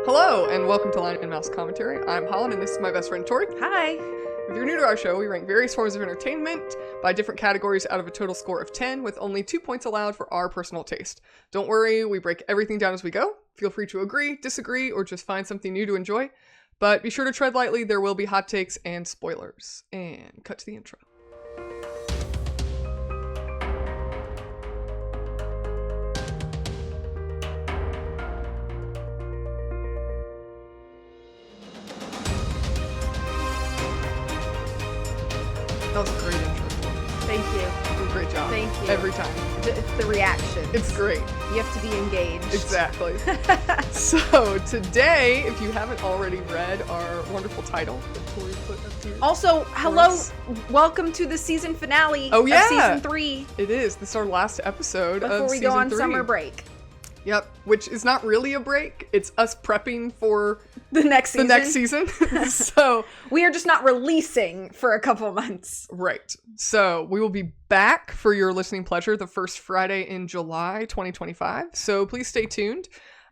Hello, and welcome to Line and Mouse Commentary. I'm Holland, and this is my best friend Tori. Hi. If you're new to our show, we rank various forms of entertainment by different categories out of a total score of 10, with only 2 points allowed for our personal taste. Don't worry, we break everything down as we go. Feel free to agree, disagree, or just find something new to enjoy. But be sure to tread lightly, there will be hot takes and spoilers. And cut to the intro. That was a great intro. Thank you. You did a great job. Thank you. Every time. It's the reaction. It's great. You have to be engaged. Exactly. So today, if you haven't already read our wonderful title that Tori put up here. Also, hello, welcome to the season finale of season 3. It is. This is our last episode of before we season go on 3. summer break. Yep, which is not really a break. It's us prepping for The next season. So we are just not releasing for a couple months. right. So we will be back for your listening pleasure the first Friday in July 2025. So please stay tuned.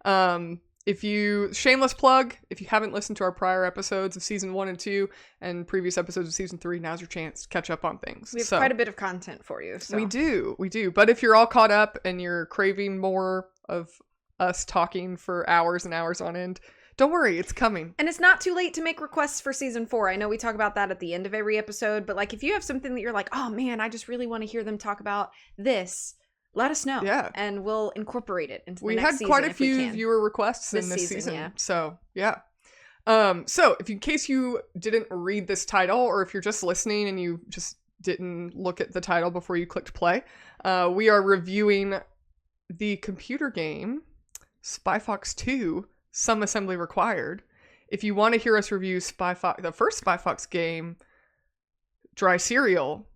Shameless plug, if you haven't listened to our prior episodes of season 1 and 2 and previous episodes of season 3, now's your chance to catch up on things. We have quite a bit of content for you. So. We do. But if you're all caught up and you're craving more of us talking for hours and hours on end, don't worry, it's coming. And it's not too late to make requests for season 4. I know we talk about that at the end of every episode, but like if you have something that you're like, oh man, I just really want to hear them talk about this, let us know. Yeah. And we'll incorporate it into the We next had season quite a if we few can. viewer requests in this season. Yeah. So, yeah. So, in case you didn't read this title, or if you're just listening and you just didn't look at the title before you clicked play, we are reviewing the computer game Spy Fox 2, Some Assembly Required. If you want to hear us review the first Spy Fox game, Dry Cereal,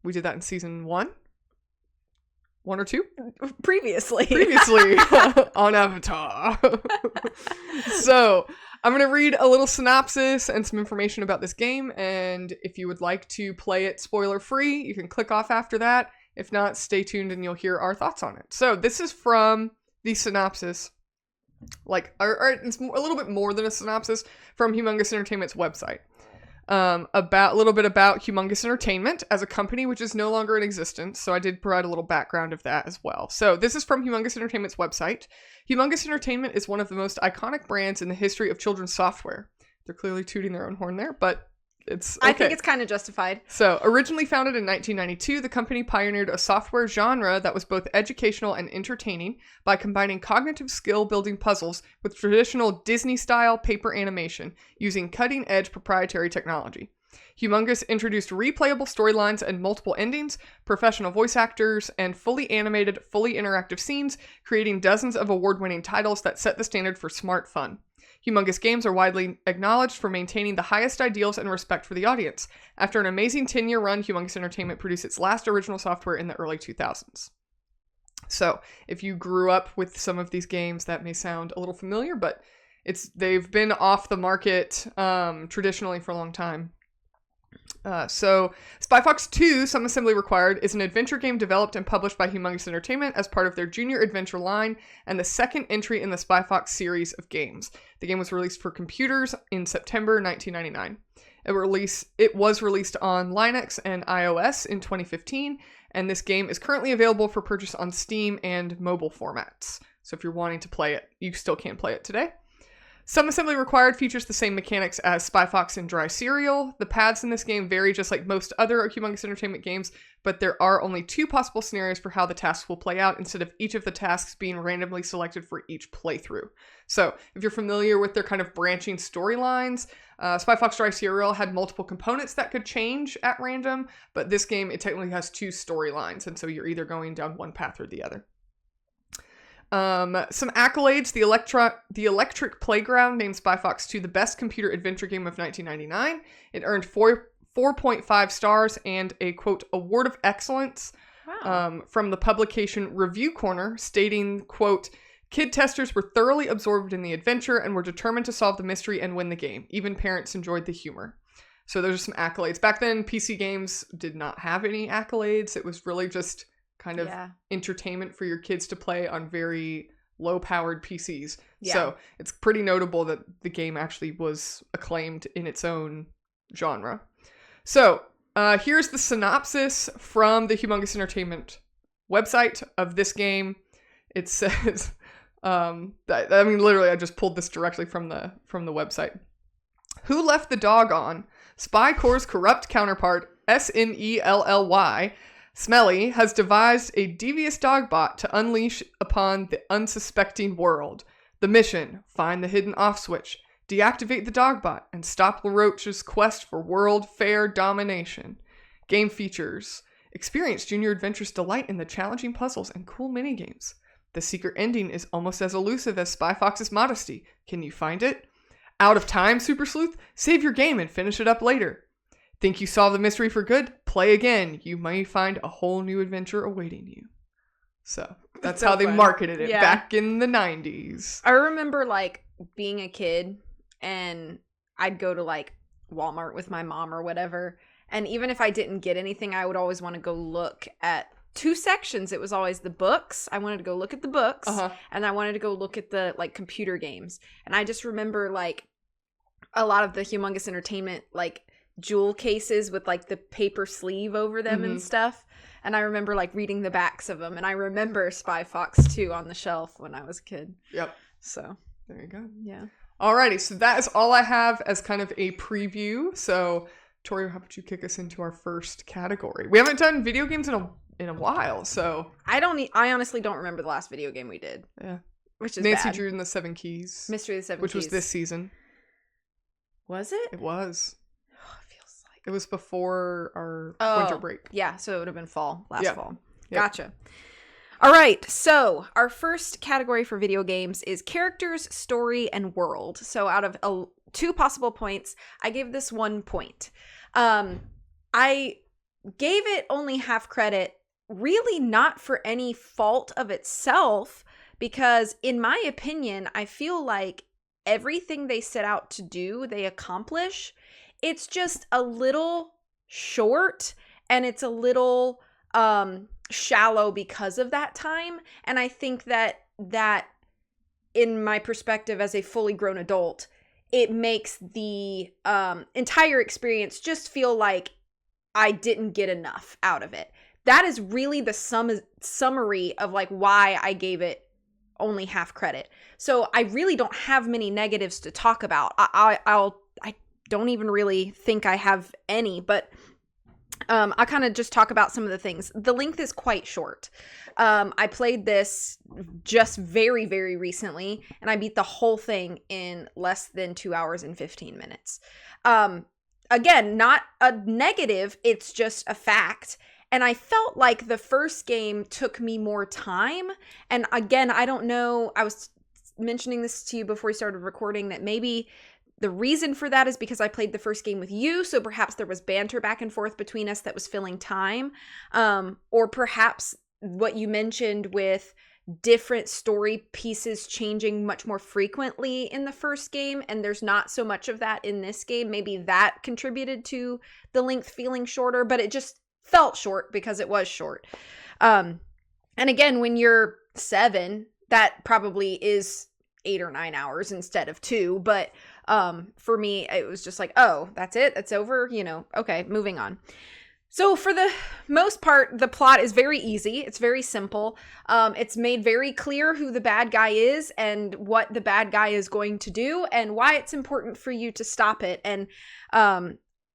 we did that in season 1? 1 or 2? Previously on Avatar. So I'm going to read a little synopsis and some information about this game, and if you would like to play it spoiler free, you can click off after that. If not, stay tuned and you'll hear our thoughts on it. So this is from the synopsis, it's a little bit more than a synopsis from Humongous Entertainment's website. A little bit about Humongous Entertainment as a company which is no longer in existence, so I did provide a little background of that as well. So this is from Humongous Entertainment's website. Humongous Entertainment is one of the most iconic brands in the history of children's software. They're clearly tooting their own horn there, but it's okay. I think it's kind of justified. So, originally founded in 1992, the company pioneered a software genre that was both educational and entertaining by combining cognitive skill-building puzzles with traditional Disney-style paper animation using cutting-edge proprietary technology. Humongous introduced replayable storylines and multiple endings, professional voice actors, and fully animated, fully interactive scenes, creating dozens of award-winning titles that set the standard for smart fun. Humongous games are widely acknowledged for maintaining the highest ideals and respect for the audience. After an amazing 10-year run, Humongous Entertainment produced its last original software in the early 2000s. So, if you grew up with some of these games, that may sound a little familiar, but they've been off the market traditionally for a long time. So, Spy Fox 2, Some Assembly Required, is an adventure game developed and published by Humongous Entertainment as part of their Junior Adventure line and the second entry in the Spy Fox series of games. The game was released for computers in September 1999. It was released on Linux and iOS in 2015, and this game is currently available for purchase on Steam and mobile formats. So if you're wanting to play it, you still can't play it today. Some Assembly Required features the same mechanics as Spy Fox and Dry Cereal. The paths in this game vary just like most other Humongous Entertainment games, but there are only 2 possible scenarios for how the tasks will play out instead of each of the tasks being randomly selected for each playthrough. So, if you're familiar with their kind of branching storylines, Spy Fox Dry Cereal had multiple components that could change at random, but this game, it technically has 2 storylines, and so you're either going down one path or the other. Some accolades. The Electric Playground named Spy Fox 2 the best computer adventure game of 1999. It earned 4.5 stars and a, quote, award of excellence from the publication Review Corner, stating, quote, kid testers were thoroughly absorbed in the adventure and were determined to solve the mystery and win the game. Even parents enjoyed the humor. So those are some accolades. Back then, PC games did not have any accolades. It was really just kind of entertainment for your kids to play on very low-powered PCs. Yeah. So it's pretty notable that the game actually was acclaimed in its own genre. So here's the synopsis from the Humongous Entertainment website of this game. It says, literally, I just pulled this directly from the website. Who left the dog on? Spy Corps' corrupt counterpart, S.M.E.L.L.Y, S.M.E.L.L.Y, has devised a devious dog bot to unleash upon the unsuspecting world. The mission: find the hidden off switch, deactivate the dog bot, and stop LaRoche's quest for world fair domination. Game features: experience Junior Adventure's delight in the challenging puzzles and cool minigames. The secret ending is almost as elusive as Spy Fox's modesty. Can you find it? Out of time, Super Sleuth? Save your game and finish it up later. Think you solved the mystery for good? Play again. You may find a whole new adventure awaiting you. So that's So how they fun. marketed it Yeah. back in the 90s. I remember like being a kid and I'd go to like Walmart with my mom or whatever. And even if I didn't get anything, I would always want to go look at two sections. It was always the books. I wanted to go look at the books, and I wanted to go look at the like computer games. And I just remember like a lot of the Humongous Entertainment like jewel cases with like the paper sleeve over them and stuff. And I remember like reading the backs of them. And I remember Spy Fox 2 on the shelf when I was a kid. Yep. So There you go. yeah. Alrighty, so that is all I have as kind of a preview. So, Tori, how about you kick us into our first category? We haven't done video games in a while, so I honestly don't remember the last video game we did. yeah. Which is Nancy bad. Drew and the Seven Keys, Mystery of the Seven which Keys. was this season. Was it? It was. Oh, it feels like. It was before our Oh, winter break. Yeah, so it would have been fall, last Yeah. fall. Yep. Gotcha. All right, so our first category for video games is characters, story, and world. So out of 2 possible points, I gave this 1 point. I gave it only half credit, really not for any fault of itself, because in my opinion, I feel like everything they set out to do, they accomplish. It's just a little short, and it's a little shallow because of that time. And I think that in my perspective as a fully grown adult, it makes the entire experience just feel like I didn't get enough out of it. That is really the summary of like why I gave it only half credit. So I really don't have many negatives to talk about. I don't even really think I have any, but I'll kind of just talk about some of the things. The length is quite short. I played this just very, very recently, and I beat the whole thing in less than 2 hours and 15 minutes. Again, not a negative, it's just a fact. And I felt like the first game took me more time. And again, I don't know, I was mentioning this to you before we started recording, that maybe the reason for that is because I played the first game with you, so perhaps there was banter back and forth between us that was filling time. Or perhaps what you mentioned with different story pieces changing much more frequently in the first game, and there's not so much of that in this game. Maybe that contributed to the length feeling shorter, but it just felt short because it was short. And again, when you're 7, that probably is 8 or 9 hours instead of 2, but for me, it was just like, oh, that's it, that's over, okay, moving on. So for the most part, the plot is very easy. It's very simple. It's made very clear who the bad guy is and what the bad guy is going to do and why it's important for you to stop it. And,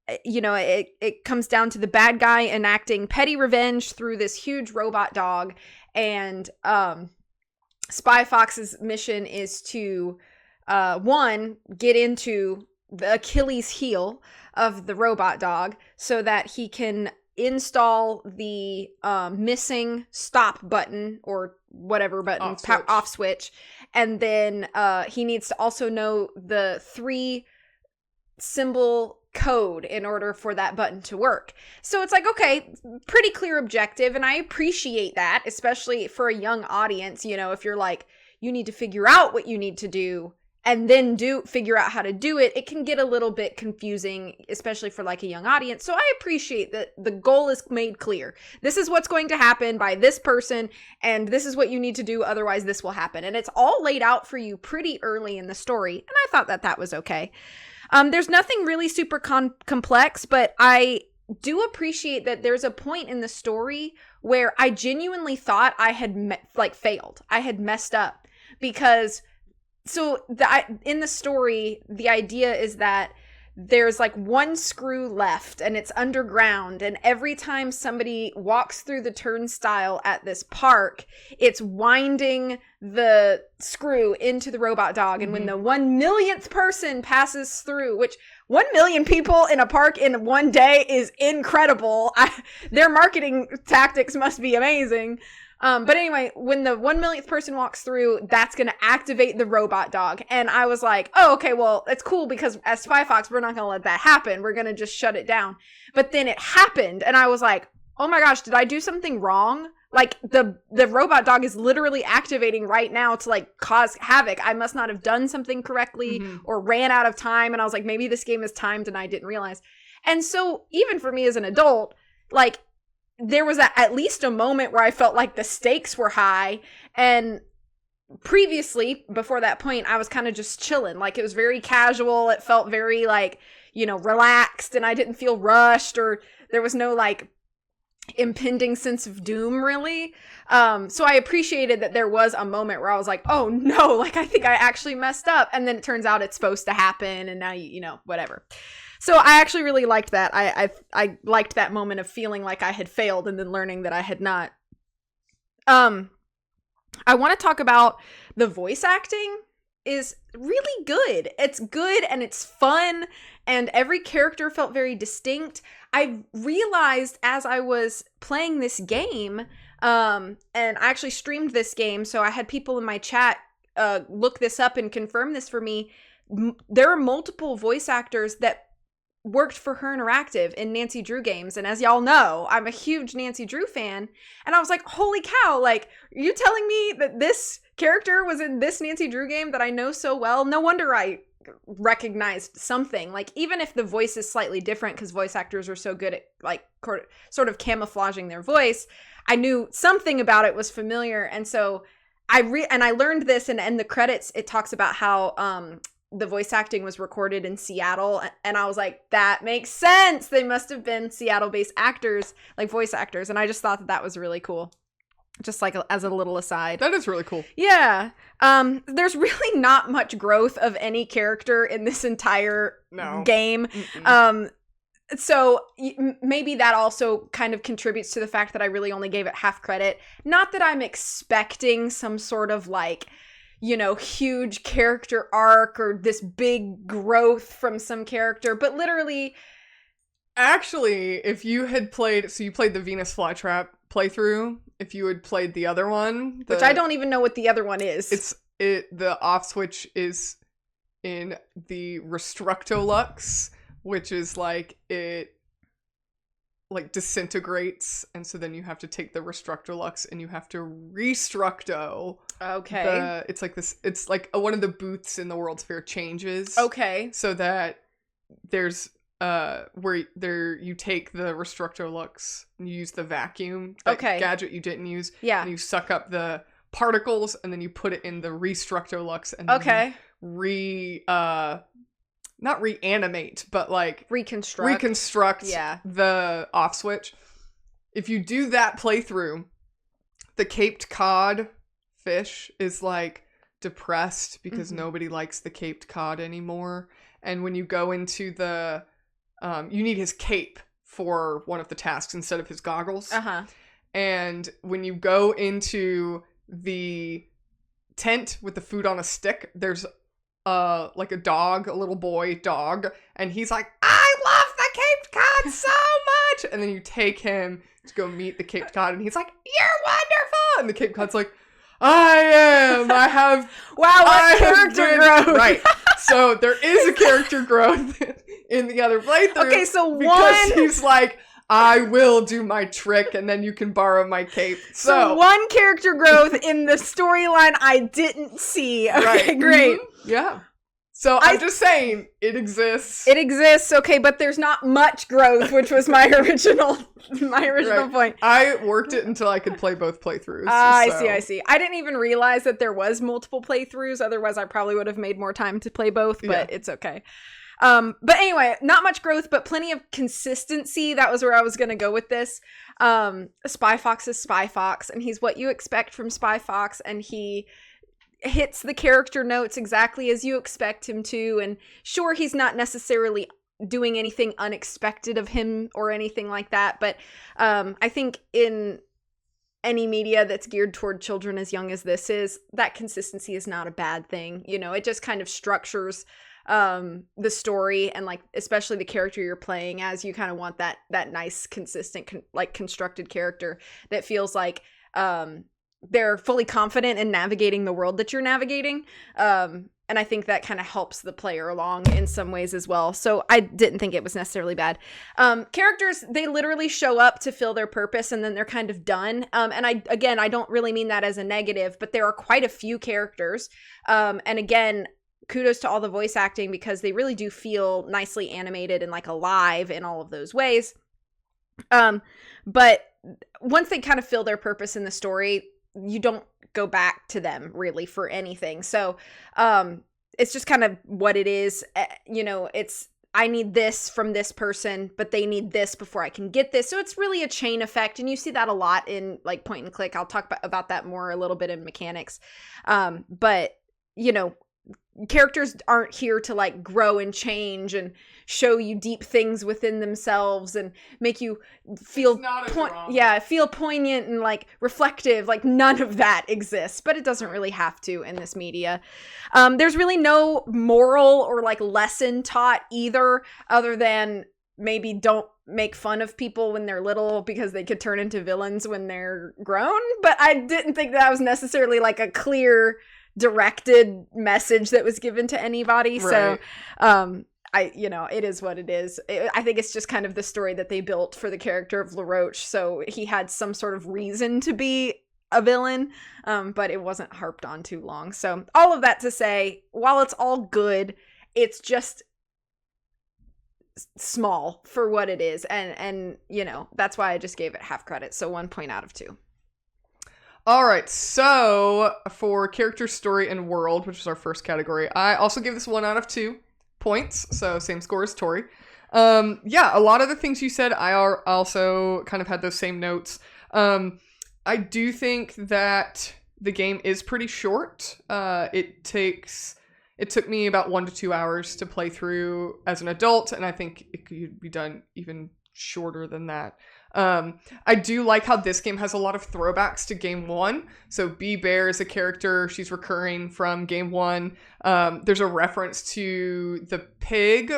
it comes down to the bad guy enacting petty revenge through this huge robot dog. And Spy Fox's mission is to, 1, get into the Achilles heel of the robot dog so that he can install the missing stop button or whatever button, off switch. And then he needs to also know the 3 symbol code in order for that button to work. So it's like, okay, pretty clear objective, and I appreciate that, especially for a young audience. If you're like, you need to figure out what you need to do and then figure out how to do it, it can get a little bit confusing, especially for like a young audience. So I appreciate that the goal is made clear. This is what's going to happen by this person, and this is what you need to do, otherwise this will happen. And it's all laid out for you pretty early in the story, and I thought that was okay. There's nothing really super complex, but I do appreciate that there's a point in the story where I genuinely thought I had failed. I had messed up, because in the story, the idea is that there's like one screw left and it's underground, and every time somebody walks through the turnstile at this park, it's winding the screw into the robot dog. And when the 1,000,000th person passes through, which 1,000,000 people in a park in one day is incredible. Their marketing tactics must be amazing. But anyway, when the 1,000,000th person walks through, that's going to activate the robot dog. And I was like, oh, okay, well, it's cool, because as Spy Fox, we're not going to let that happen. We're going to just shut it down. But then it happened, and I was like, oh my gosh, did I do something wrong? Like, the robot dog is literally activating right now to like cause havoc. I must not have done something correctly or ran out of time. And I was like, maybe this game is timed and I didn't realize. And so even for me as an adult, like, there was at least a moment where I felt like the stakes were high. And previously, before that point, I was kind of just chilling. Like, it was very casual. It felt very like, relaxed, and I didn't feel rushed, or there was no like impending sense of doom, really. So I appreciated that there was a moment where I was like, oh no, like, I think I actually messed up. And then it turns out it's supposed to happen, and now whatever. So I actually really liked that. I liked that moment of feeling like I had failed and then learning that I had not. I want to talk about the voice acting is really good. It's good and it's fun, and every character felt very distinct. I realized as I was playing this game, and I actually streamed this game, so I had people in my chat look this up and confirm this for me. There are multiple voice actors that worked for Her Interactive in Nancy Drew games, and as y'all know, I'm a huge Nancy Drew fan, and I was like, holy cow, like, are you telling me that this character was in this Nancy Drew game that I know so well? No wonder I recognized something. Like, even if the voice is slightly different, because voice actors are so good at like sort of camouflaging their voice, I knew something about it was familiar. And so I learned this, and in the credits it talks about how the voice acting was recorded in Seattle, and I was like, that makes sense. They must have been Seattle-based actors, like voice actors, and I just thought that was really cool. Just like as a little aside. That is really cool. Yeah. There's really not much growth of any character in this entire game. So maybe that also kind of contributes to the fact that I really only gave it half credit. Not that I'm expecting some sort of like, huge character arc or this big growth from some character, but literally. Actually, if you had played, so you played the Venus Flytrap playthrough, if you had played the other one. Which I don't even know what the other one is. The off switch is in the Restructolux, which is like, it like disintegrates, and so then you have to take the Restructolux and you have to restructo. Okay. It's like this, it's like one of the booths in the World's Fair changes. Okay. So that there's where you take the Restructolux and you use the vacuum gadget you didn't use. Yeah. And you suck up the particles and then you put it in the Restructolux and then not reanimate, but like reconstruct the off switch. If you do that playthrough, the Caped Cod fish is like depressed because nobody likes the Caped Cod anymore. And when you go into the you need his cape for one of the tasks instead of his goggles. And when you go into the tent with the food on a stick, there's like a little boy dog, and he's like, I love the Caped Cod so much. And then you take him to go meet the Caped Cod, and he's like, you're wonderful. And the Caped Cod's like, I have character growth. Right. So there is a character growth in the other playthrough. Okay, so because he's like, I will do my trick, and then you can borrow my cape. So one character growth in the storyline I didn't see. Okay, great. Yeah. So I'm just saying, it exists. It exists, okay, but there's not much growth, which was my original point. I worked it until I could play both playthroughs. I see. I didn't even realize that there was multiple playthroughs. Otherwise, I probably would have made more time to play both, but it's okay. But anyway, not much growth, but plenty of consistency. That was where I was going to go with this. Spy Fox is Spy Fox, and he's what you expect from Spy Fox, and he hits the character notes exactly as you expect him to. And sure, he's not necessarily doing anything unexpected of him or anything like that, but I think in any media that's geared toward children as young as this is, that consistency is not a bad thing. You know, it just kind of structures the story, and like especially the character you're playing as. You kind of want that nice, consistent, constructed character that feels like they're fully confident in navigating the world that you're navigating. And I think that kind of helps the player along in some ways as well. So I didn't think it was necessarily bad. Characters, they literally show up to fill their purpose and then they're kind of done. And I don't really mean that as a negative, but there are quite a few characters. And again, kudos to all the voice acting, because they really do feel nicely animated and like alive in all of those ways. But once they kind of fill their purpose in the story, you don't go back to them really for anything. So it's just kind of what it is. You know, it's, I need this from this person, but they need this before I can get this. So it's really a chain effect. And you see that a lot in like point and click. I'll talk about that more a little bit in mechanics. But, you know, characters aren't here to like grow and change and show you deep things within themselves and make you feel feel poignant and like reflective. Like none of that exists, but it doesn't really have to in this media. There's really no moral or like lesson taught either, other than maybe don't make fun of people when they're little because they could turn into villains when they're grown. But I didn't think that was necessarily like a clear directed message that was given to anybody. Right. So it is what it is. I think it's just kind of the story that they built for the character of LaRoche, so he had some sort of reason to be a villain, but it wasn't harped on too long. So all of that to say, while it's all good, it's just small for what it is, and you know, that's why I just gave it half credit, so 1 point out of 2. All right, so for character, story, and world, which is our first category, I also gave this 1 out of 2 points, so same score as Tori. A lot of the things you said, I also kind of had those same notes. I do think that the game is pretty short. It took me about 1 to 2 hours to play through as an adult, and I think it could be done even shorter than that. I do like how this game has a lot of throwbacks to game 1. So Bee Bear is a character, she's recurring from game 1. There's a reference to the pig.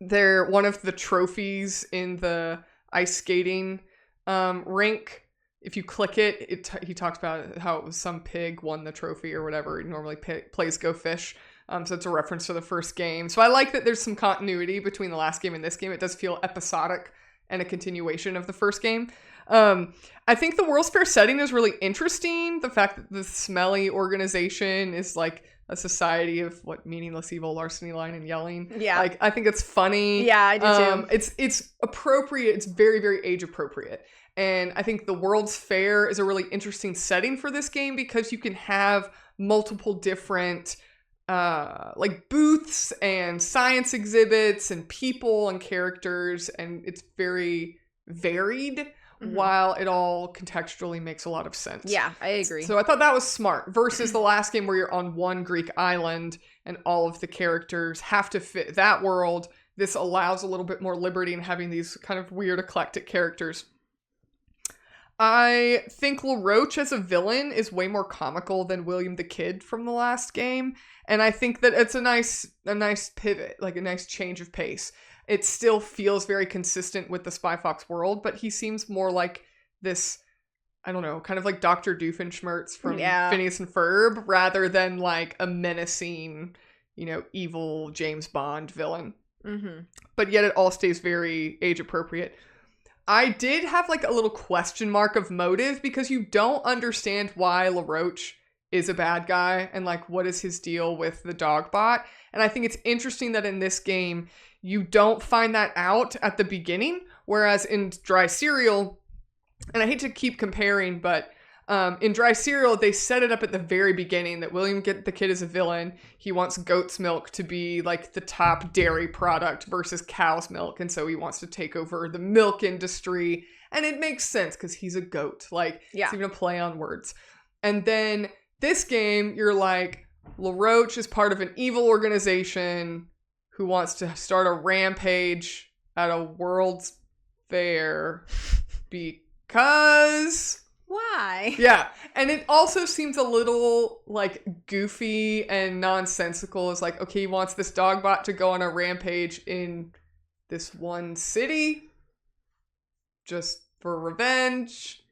They're one of the trophies in the ice skating rink. If you click it, he talks about how it was some pig won the trophy or whatever. He normally plays Go Fish. So it's a reference to the first game. So I like that there's some continuity between the last game and this game. It does feel episodic and a continuation of the first game. I think the World's Fair setting is really interesting. The fact that the S.M.E.L.L.Y organization is like a society of meaningless, evil, larceny, lying, and yelling. Yeah. Like, I think it's funny. Yeah, I do too. It's appropriate. It's very, very age appropriate. And I think the World's Fair is a really interesting setting for this game because you can have multiple different booths and science exhibits and people and characters, and it's very varied while it all contextually makes a lot of sense. Yeah, I agree. So I thought that was smart versus the last game where you're on one Greek island and all of the characters have to fit that world. This allows a little bit more liberty in having these kind of weird eclectic characters. I think LaRoche as a villain is way more comical than William the Kid from the last game. And I think that it's a nice pivot, like a nice change of pace. It still feels very consistent with the Spy Fox world, but he seems more like this, I don't know, kind of like Dr. Doofenshmirtz from Phineas and Ferb, rather than like a menacing, evil James Bond villain. Mm-hmm. But yet it all stays very age appropriate. I did have like a little question mark of motive because you don't understand why LaRoche is a bad guy and like what is his deal with the dog bot. And I think it's interesting that in this game you don't find that out at the beginning, whereas in Dry Cereal, and I hate to keep comparing, but in Dry Cereal, they set it up at the very beginning that William the Kid is a villain. He wants goat's milk to be like the top dairy product versus cow's milk. And so he wants to take over the milk industry. And it makes sense because he's a goat. Like, it's even a play on words. And then this game, you're like, LaRoche is part of an evil organization who wants to start a rampage at a World's Fair because... Why? Yeah. And it also seems a little like goofy and nonsensical. It's like, okay, he wants this dog bot to go on a rampage in this one city just for revenge.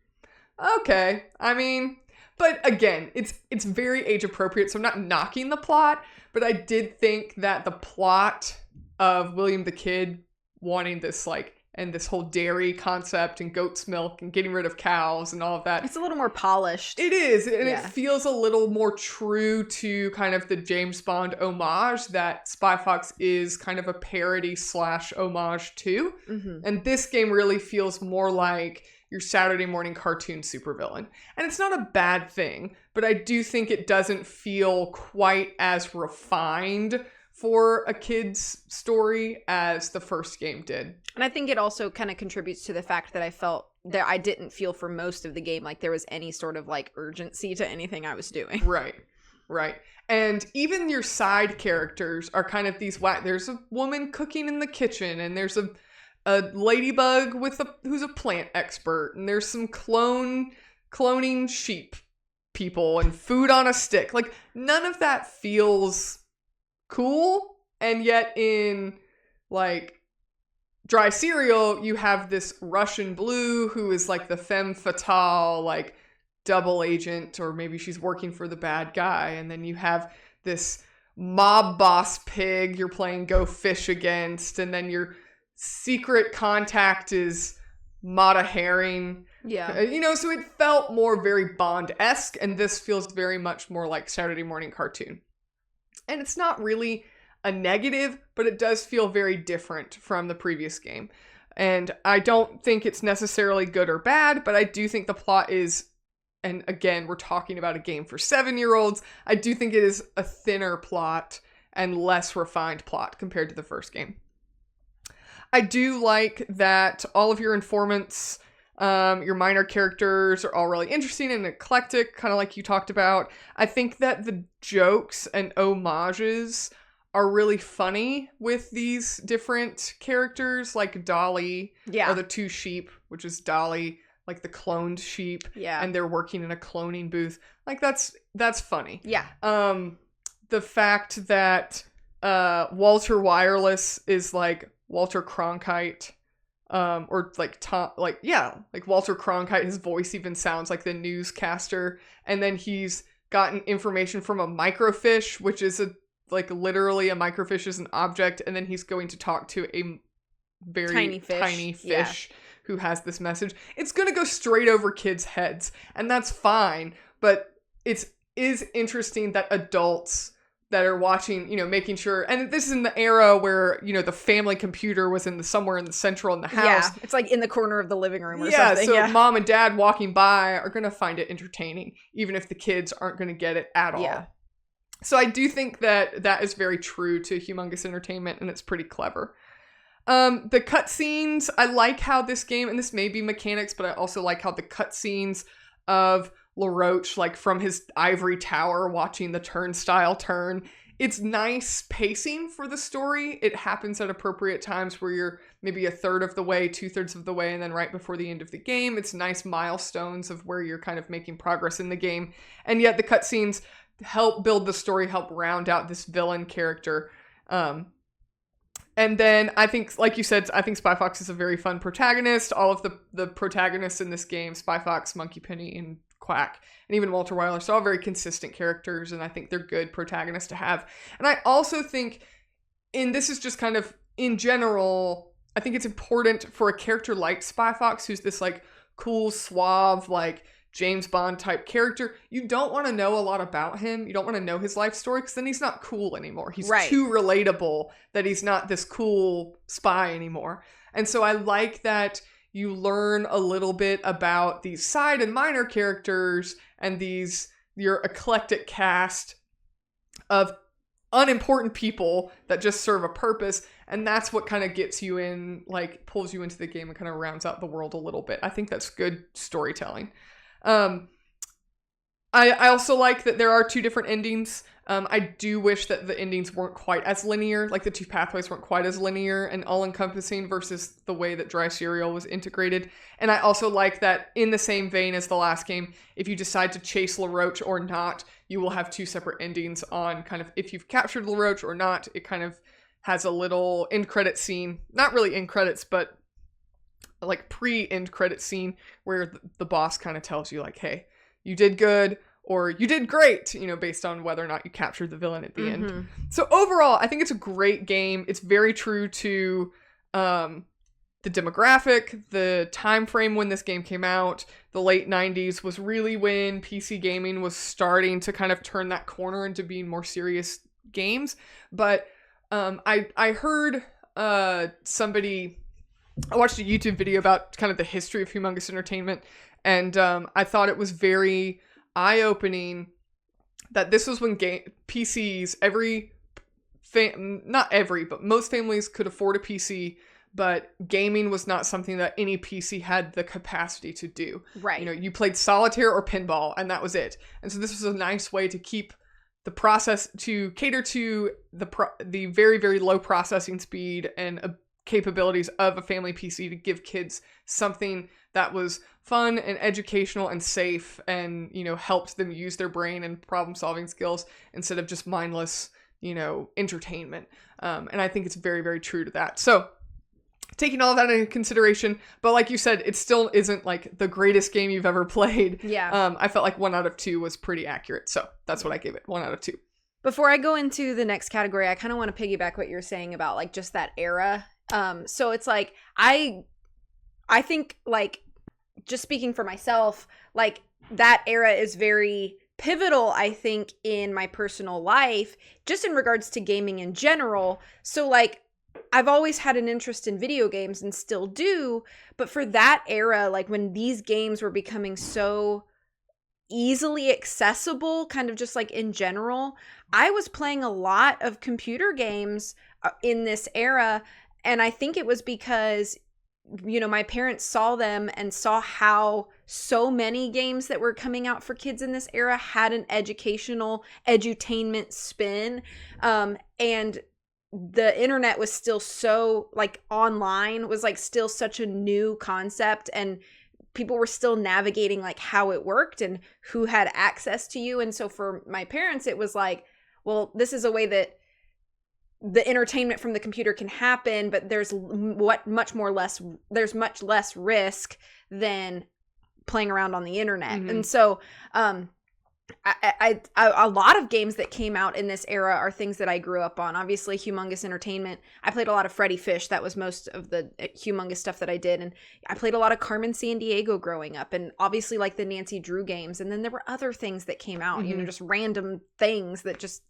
Okay. I mean, but again, it's very age appropriate. So I'm not knocking the plot, but I did think that the plot of William the Kid wanting this like, and this whole dairy concept and goat's milk and getting rid of cows and all of that. It's a little more polished. It is. And it feels a little more true to kind of the James Bond homage that Spy Fox is kind of a parody / homage to. Mm-hmm. And this game really feels more like your Saturday morning cartoon supervillain. And it's not a bad thing, but I do think it doesn't feel quite as refined for a kid's story as the first game did. And I think it also kind of contributes to the fact that I felt that I didn't feel for most of the game like there was any sort of like urgency to anything I was doing. Right. And even your side characters are kind of these there's a woman cooking in the kitchen, and there's a ladybug who's a plant expert, and there's some cloning sheep people and food on a stick. Like, none of that feels cool. And yet in like Dry Cereal, you have this Russian Blue who is like the femme fatale, like double agent, or maybe she's working for the bad guy. And then you have this mob boss pig you're playing Go Fish against. And then your secret contact is Mata Herring. Yeah. You know, so it felt more very Bond-esque, and this feels very much more like Saturday morning cartoon. And it's not really a negative, but it does feel very different from the previous game. And I don't think it's necessarily good or bad, but I do think the plot is, and again, we're talking about a game for 7-year-olds, I do think it is a thinner plot and less refined plot compared to the first game. I do like that all of your informants, your minor characters are all really interesting and eclectic, kind of like you talked about. I think that the jokes and homages are really funny with these different characters, like Dolly, or the two sheep, which is Dolly, like the cloned sheep, and they're working in a cloning booth. Like, that's funny. Yeah. The fact that Walter Wireless is like Walter Cronkite, or like Tom, like Walter Cronkite. His voice even sounds like the newscaster, and then he's gotten information from a microfish, which is literally a microfish is an object, and then he's going to talk to a very tiny fish who has this message. It's going to go straight over kids' heads, and that's fine, but it is interesting that adults that are watching, making sure, and this is in the era where, the family computer was somewhere in the central in the house. Yeah, it's like in the corner of the living room or something. So mom and dad walking by are going to find it entertaining, even if the kids aren't going to get it at all. So I do think that is very true to Humongous Entertainment, and it's pretty clever. The cutscenes, I like how this game, and this may be mechanics, but I also like how the cutscenes of LaRoche, like from his ivory tower, watching the turnstile turn. It's nice pacing for the story. It happens at appropriate times where you're maybe a third of the way, 2/3 of the way, and then right before the end of the game. It's nice milestones of where you're kind of making progress in the game. And yet the cutscenes help build the story, help round out this villain character. And then I think, like you said, I think Spy Fox is a very fun protagonist. All of the protagonists in this game, Spy Fox, Monkey Penny, and Quack, and even Walter Wireless, are all very consistent characters, and I think they're good protagonists to have. And I also think, and this is just kind of in general, I think it's important for a character like Spy Fox, who's this like cool, suave, like James Bond type character, you don't want to know a lot about him. You don't want to know his life story because then he's not cool anymore. He's too relatable that he's not this cool spy anymore. And so I like that you learn a little bit about these side and minor characters and your eclectic cast of unimportant people that just serve a purpose. And that's what kind of gets you in, like, pulls you into the game and kind of rounds out the world a little bit. I think that's good storytelling. I also like that there are 2 different endings. I do wish that the endings weren't quite as linear, like the 2 pathways weren't quite as linear and all-encompassing versus the way that Dry Cereal was integrated. And I also like that in the same vein as the last game, if you decide to chase LaRoche or not, you will have 2 separate endings on kind of if you've captured LaRoche or not. It kind of has a little end credit scene, not really end credits, but like pre-end credit scene where the boss kind of tells you like, hey, you did good or you did great, based on whether or not you captured the villain at the end. So overall, I think it's a great game. It's very true to the demographic, the time frame when this game came out. The late 90s was really when PC gaming was starting to kind of turn that corner into being more serious games. But I heard I watched a YouTube video about kind of the history of Humongous Entertainment, and I thought it was very eye-opening that this was when PCs, not every, but most families could afford a PC, but gaming was not something that any PC had the capacity to do. Right. You played solitaire or pinball, and that was it. And so this was a nice way to keep the process, to cater to the very, very low processing speed and capabilities of a family PC to give kids something that was fun and educational and safe and, helped them use their brain and problem solving skills instead of just mindless, entertainment. And I think it's very, very true to that. So taking all of that into consideration, but like you said, it still isn't like the greatest game you've ever played. Yeah. I felt like 1 out of 2 was pretty accurate. So that's what I gave it, 1 out of 2. Before I go into the next category, I kind of want to piggyback what you're saying about like just that era. So it's like, I think like, just speaking for myself, like that era is very pivotal, I think, in my personal life, just in regards to gaming in general. So like, I've always had an interest in video games and still do, but for that era, like when these games were becoming so easily accessible, kind of just like in general, I was playing a lot of computer games in this era. And I think it was because, my parents saw them and saw how so many games that were coming out for kids in this era had an educational, edutainment spin. And the internet was still so, like, online was, like, still such a new concept, and people were still navigating, like, how it worked and who had access to you. And so for my parents, it was like, well, this is a way that the entertainment from the computer can happen, but there's much less risk than playing around on the internet. And so I a lot of games that came out in this era are things that I grew up on. Obviously, Humongous Entertainment. I played a lot of Freddy Fish. That was most of the Humongous stuff that I did. And I played a lot of Carmen Sandiego growing up, and obviously like the Nancy Drew games. And then there were other things that came out, just random things that just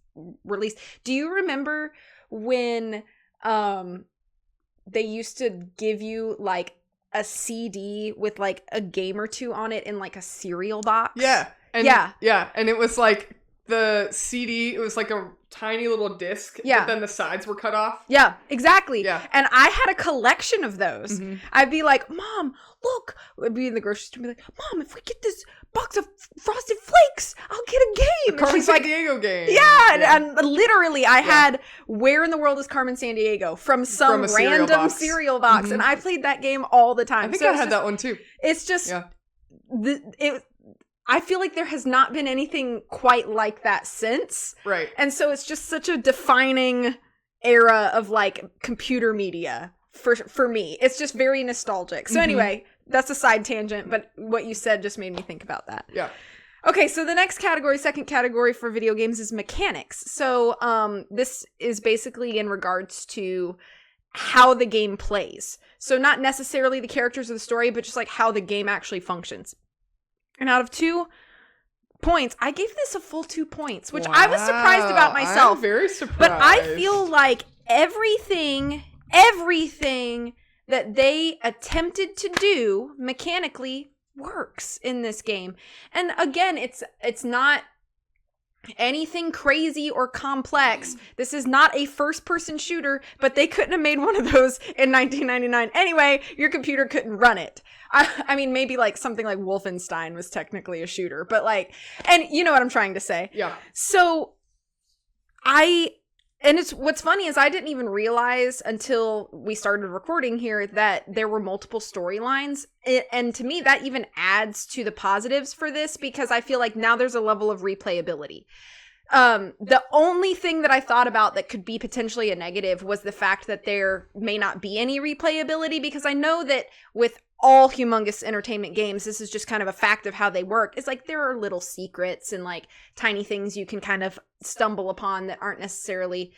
released. Do you remember when they used to give you like a CD with like a game or 2 on it in like a cereal box? Yeah. And it was like the CD, it was like a tiny little disc, but then the sides were cut off. Yeah, exactly. Yeah. And I had a collection of those. I'd be like, Mom, look. I'd be in the grocery store and be like, Mom, if we get this box of Frosted Flakes, I'll get a game. Carmen Sandiego game. Yeah, and literally I had Where in the World is Carmen Sandiego from some random cereal box. And I played that game all the time. I think I had that one too. It's just, I feel like there has not been anything quite like that since. Right. And so it's just such a defining era of like computer media for me. It's just very nostalgic. So anyway, that's a side tangent, but what you said just made me think about that. Yeah. Okay, so the next category, second category for video games is mechanics. So this is basically in regards to how the game plays. So not necessarily the characters of the story, but just like how the game actually functions. And out of 2 points, I gave this a full 2 points, which I was surprised about myself. I'm very surprised. But I feel like everything that they attempted to do mechanically works in this game. And again, it's not anything crazy or complex. This is not a first-person shooter, but they couldn't have made one of those in 1999. Anyway, your computer couldn't run it. I mean, maybe like something like Wolfenstein was technically a shooter, but like, and you know what I'm trying to say. Yeah. So and it's what's funny is I didn't even realize until we started recording here that there were multiple storylines. And to me, that even adds to the positives for this, because I feel like now there's a level of replayability. The only thing that I thought about that could be potentially a negative was the fact that there may not be any replayability, because I know that with all Humongous Entertainment games, this is just kind of a fact of how they work. It's like there are little secrets and like tiny things you can kind of stumble upon that aren't necessarily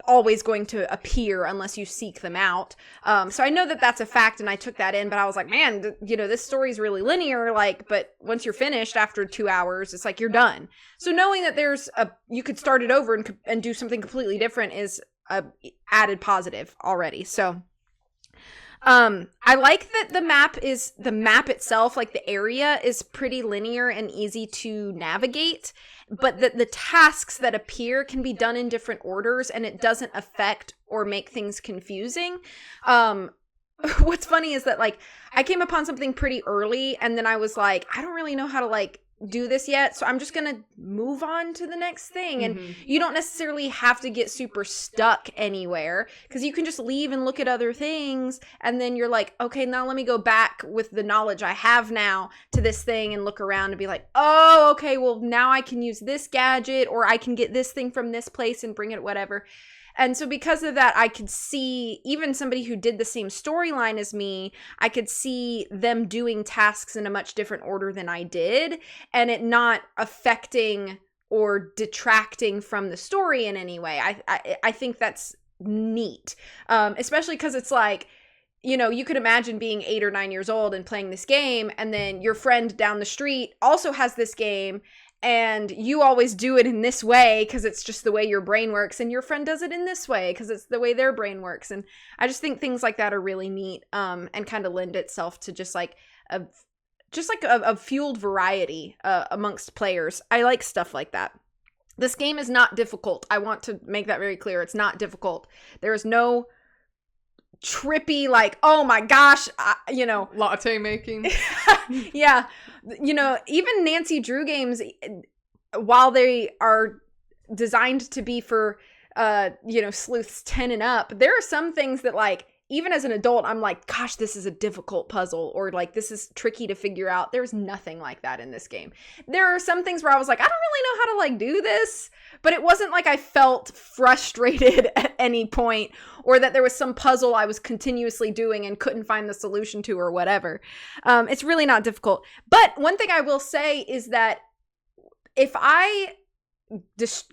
always going to appear unless you seek them out. So I know that that's a fact, and I took that in, but I was like, man, you know, this story's really linear, like, but once you're finished after 2 hours, it's like you're done. So knowing that you could start it over and do something completely different is a added positive already. So I like that the map itself, like the area, is pretty linear and easy to navigate, but that the tasks that appear can be done in different orders, and it doesn't affect or make things confusing. What's funny is that like I came upon something pretty early, and then I was like, I don't really know how to like do this yet, so I'm just gonna move on to the next thing. And you don't necessarily have to get super stuck anywhere, because you can just leave and look at other things, and then you're like, okay, now let me go back with the knowledge I have now to this thing and look around and be like, oh, okay, well now I can use this gadget, or I can get this thing from this place and bring it, whatever. And so because of that, I could see even somebody who did the same storyline as me, I could see them doing tasks in a much different order than I did, and it not affecting or detracting from the story in any way. I think that's neat, especially because it's like, you know, you could imagine being 8 or 9 years old and playing this game, and then your friend down the street also has this game, and you always do it in this way because it's just the way your brain works, and your friend does it in this way because it's the way their brain works. And I just think things like that are really neat, and kind of lend itself to just like a fueled variety amongst players. I like stuff like that. This game is not difficult. I want to make that very clear. It's not difficult. There is no trippy, like, oh my gosh, you know, latte making. Yeah, you know, even Nancy Drew games, while they are designed to be for you know, sleuths 10 and up, there are some things that, like, even as an adult, I'm like, gosh, this is a difficult puzzle, or like, this is tricky to figure out. There's nothing like that in this game. There are some things where I was like, I don't really know how to like do this, but it wasn't like I felt frustrated at any point, or that there was some puzzle I was continuously doing and couldn't find the solution to, or whatever. It's really not difficult. But one thing I will say is that if I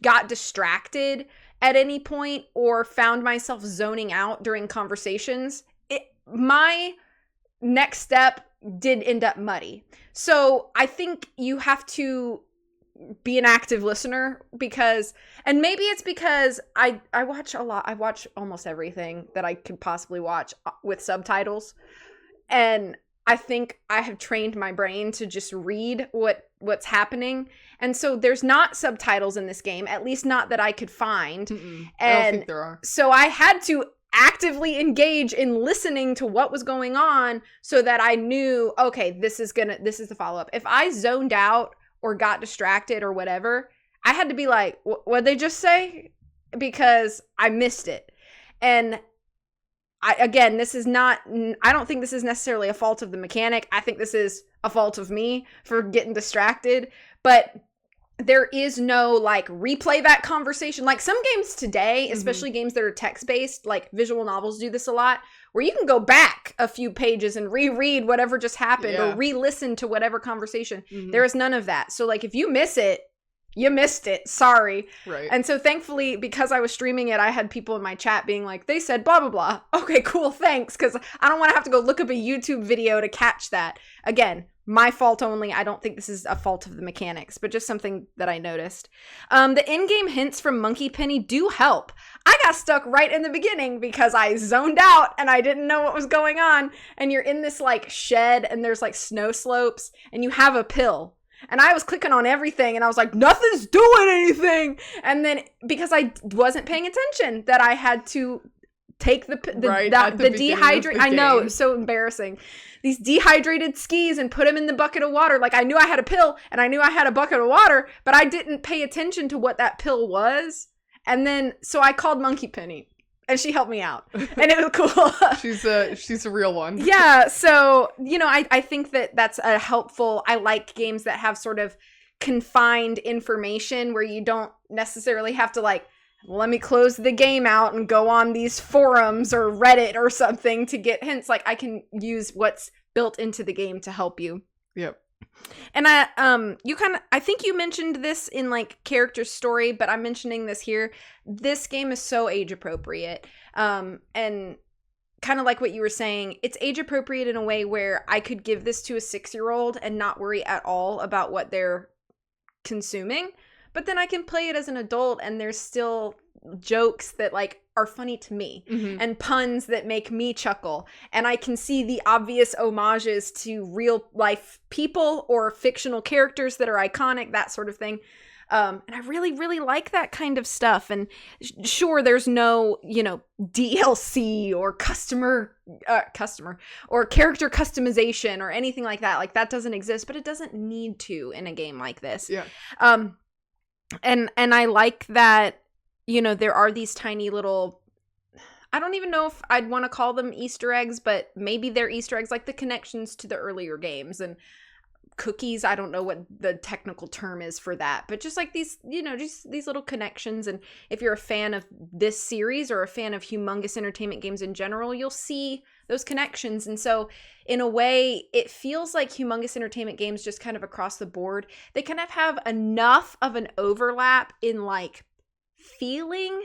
got distracted at any point or found myself zoning out during conversations, my next step did end up muddy. So I think you have to be an active listener, because, and maybe it's because I watch a lot. I watch almost everything that I could possibly watch with subtitles. And I think I have trained my brain to just read what's happening. And so there's not subtitles in this game, at least not that I could find. And I don't think there are. So I had to actively engage in listening to what was going on so that I knew, okay, this is the follow-up. If I zoned out or got distracted or whatever, I had to be like, what'd they just say? Because I missed it. And again, this is not, I don't think this is necessarily a fault of the mechanic. I think this is a fault of me for getting distracted. But there is no, like, replay that conversation. Like, some games today, especially games that are text-based, like visual novels do this a lot, where you can go back a few pages and reread whatever just happened, or re-listen to whatever conversation. There is none of that. So, like, if you miss it, you missed it. Sorry. Right. And so thankfully, because I was streaming it, I had people in my chat being like, they said blah, blah, blah. Okay, cool. Thanks. Because I don't want to have to go look up a YouTube video to catch that. Again, my fault only. I don't think this is a fault of the mechanics, but just something that I noticed. The in-game hints from Monkey Penny do help. I got stuck right in the beginning because I zoned out and I didn't know what was going on. And you're in this like shed and there's like snow slopes and you have a pill. And I was clicking on everything and I was like, nothing's doing anything. And then because I wasn't paying attention that I had to take the dehydrate. I know, it was so embarrassing. These dehydrated skis and put them in the bucket of water. Like I knew I had a pill and I knew I had a bucket of water, but I didn't pay attention to what that pill was. And then, so I called Monkey Penny and she helped me out and it was cool. She's a real one. Yeah. So, you know, I think that's a helpful, I like games that have sort of confined information where you don't necessarily have to like, let me close the game out and go on these forums or Reddit or something to get hints. Like I can use what's built into the game to help you. Yep. And I think you mentioned this in like character story, but I'm mentioning this here. This game is so age appropriate. And kind of like what you were saying, it's age appropriate in a way where I could give this to a 6-year-old and not worry at all about what they're consuming. But then I can play it as an adult and there's still jokes that like are funny to me and puns that make me chuckle. And I can see the obvious homages to real life people or fictional characters that are iconic, that sort of thing. And I really, really like that kind of stuff. And sure, there's no, you know, DLC or customer or character customization or anything like that. Like that doesn't exist, but it doesn't need to in a game like this. Yeah. And I like that, you know, there are these tiny little, I don't even know if I'd want to call them Easter eggs, but maybe they're Easter eggs, like the connections to the earlier games and cookies. I don't know what the technical term is for that, but just like these, you know, just these little connections. And if you're a fan of this series or a fan of Humongous Entertainment games in general, you'll see those connections. And so in a way, it feels like Humongous Entertainment games just kind of across the board, they kind of have enough of an overlap in like feeling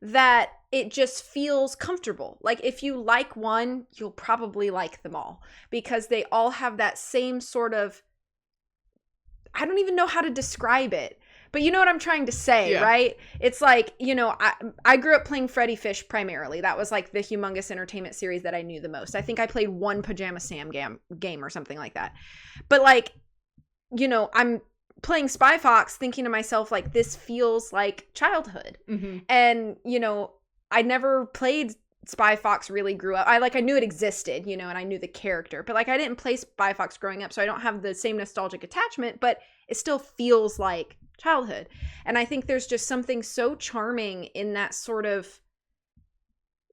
that it just feels comfortable. Like if you like one, you'll probably like them all because they all have that same sort of, I don't even know how to describe it, but you know what I'm trying to say, right? It's like, you know, I grew up playing Freddy Fish primarily. That was like the Humongous Entertainment series that I knew the most. I think I played one Pajama Sam game or something like that. But like, you know, I'm playing Spy Fox thinking to myself, like, this feels like childhood. And, you know, I never played Spy Fox really grew up. I knew it existed, you know, and I knew the character, but like I didn't play Spy Fox growing up, so I don't have the same nostalgic attachment, but it still feels like childhood. And I think there's just something so charming in that sort of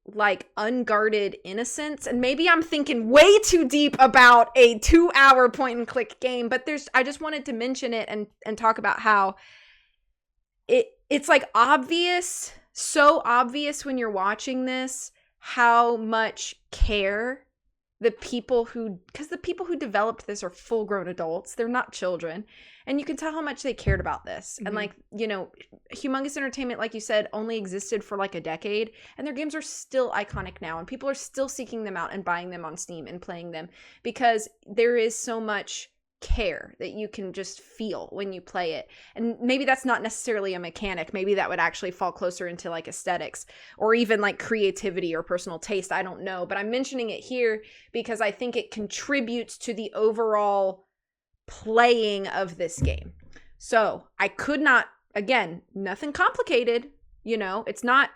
like unguarded innocence. And maybe I'm thinking way too deep about a 2-hour point and click game, but I just wanted to mention it and talk about how it's like obvious, so obvious when you're watching this, how much care because the people who developed this are full-grown adults. They're not children. And you can tell how much they cared about this. And like, you know, Humongous Entertainment, like you said, only existed for like a decade. And their games are still iconic now. And people are still seeking them out and buying them on Steam and playing them because there is so much care that you can just feel when you play it. And maybe that's not necessarily a mechanic. Maybe that would actually fall closer into like aesthetics or even like creativity or personal taste. I don't know. But I'm mentioning it here because I think it contributes to the overall playing of this game. So I could not, again, nothing complicated, you know, it's not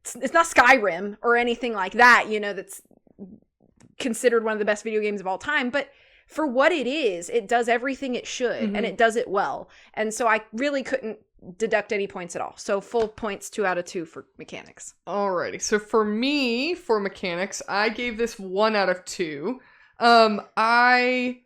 Skyrim or anything like that, you know, that's considered one of the best video games of all time, but for what it is, it does everything it should and it does it well. And so I really couldn't deduct any points at all. So full points, 2 out of 2 for mechanics. Alrighty. So for me, for mechanics, I gave this 1 out of 2. I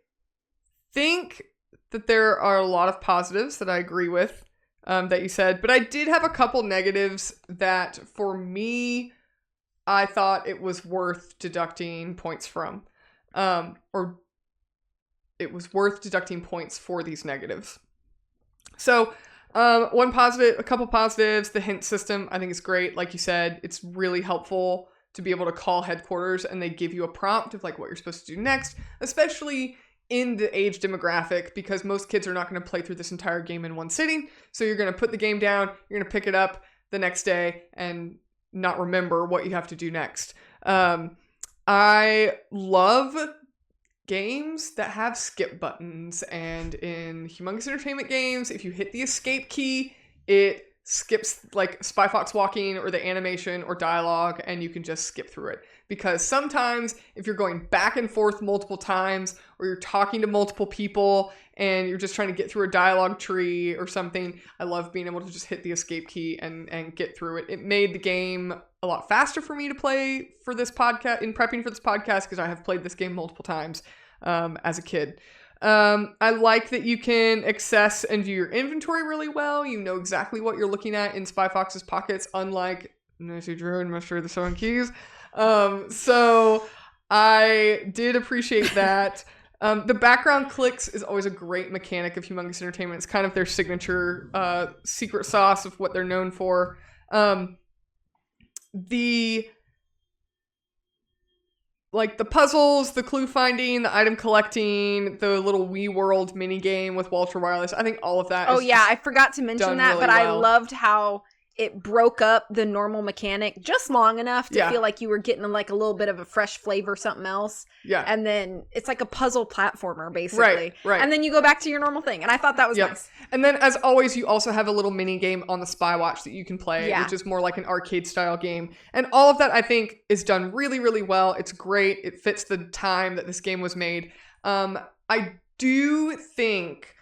think that there are a lot of positives that I agree with, that you said, but I did have a couple negatives that for me, I thought it was worth deducting points from, or it was worth deducting points for these negatives. So, a couple positives, the hint system, I think is great. Like you said, it's really helpful to be able to call headquarters, and they give you a prompt of like what you're supposed to do next, especially in the age demographic, because most kids are not going to play through this entire game in one sitting. So you're going to put the game down, you're going to pick it up the next day and not remember what you have to do next. I love games that have skip buttons, and in Humongous Entertainment games, if you hit the escape key, it skips like Spy Fox walking or the animation or dialogue, and you can just skip through it. Because sometimes if you're going back and forth multiple times, or you're talking to multiple people and you're just trying to get through a dialogue tree or something, I love being able to just hit the escape key and get through it. It made the game a lot faster for me to play for this podcast, in prepping for this podcast, because I have played this game multiple times as a kid. I like that you can access and view your inventory really well. You know exactly what you're looking at in Spy Fox's pockets, unlike Nancy Drew and Master of the Seven Keys. So I did appreciate that. The background clicks is always a great mechanic of Humongous Entertainment. It's kind of their signature secret sauce of what they're known for. The puzzles, the clue finding, the item collecting, the little Wii World mini game with Walter Wireless, I think all of that is I forgot to mention that, really but well. I loved how it broke up the normal mechanic just long enough to feel like you were getting like a little bit of a fresh flavor, something else. Yeah. And then it's like a puzzle platformer, basically. Right. And then you go back to your normal thing. And I thought that was nice. And then, as always, you also have a little mini game on the Spy Watch that you can play, which is more like an arcade style game. And all of that, I think, is done really, really well. It's great. It fits the time that this game was made. I do think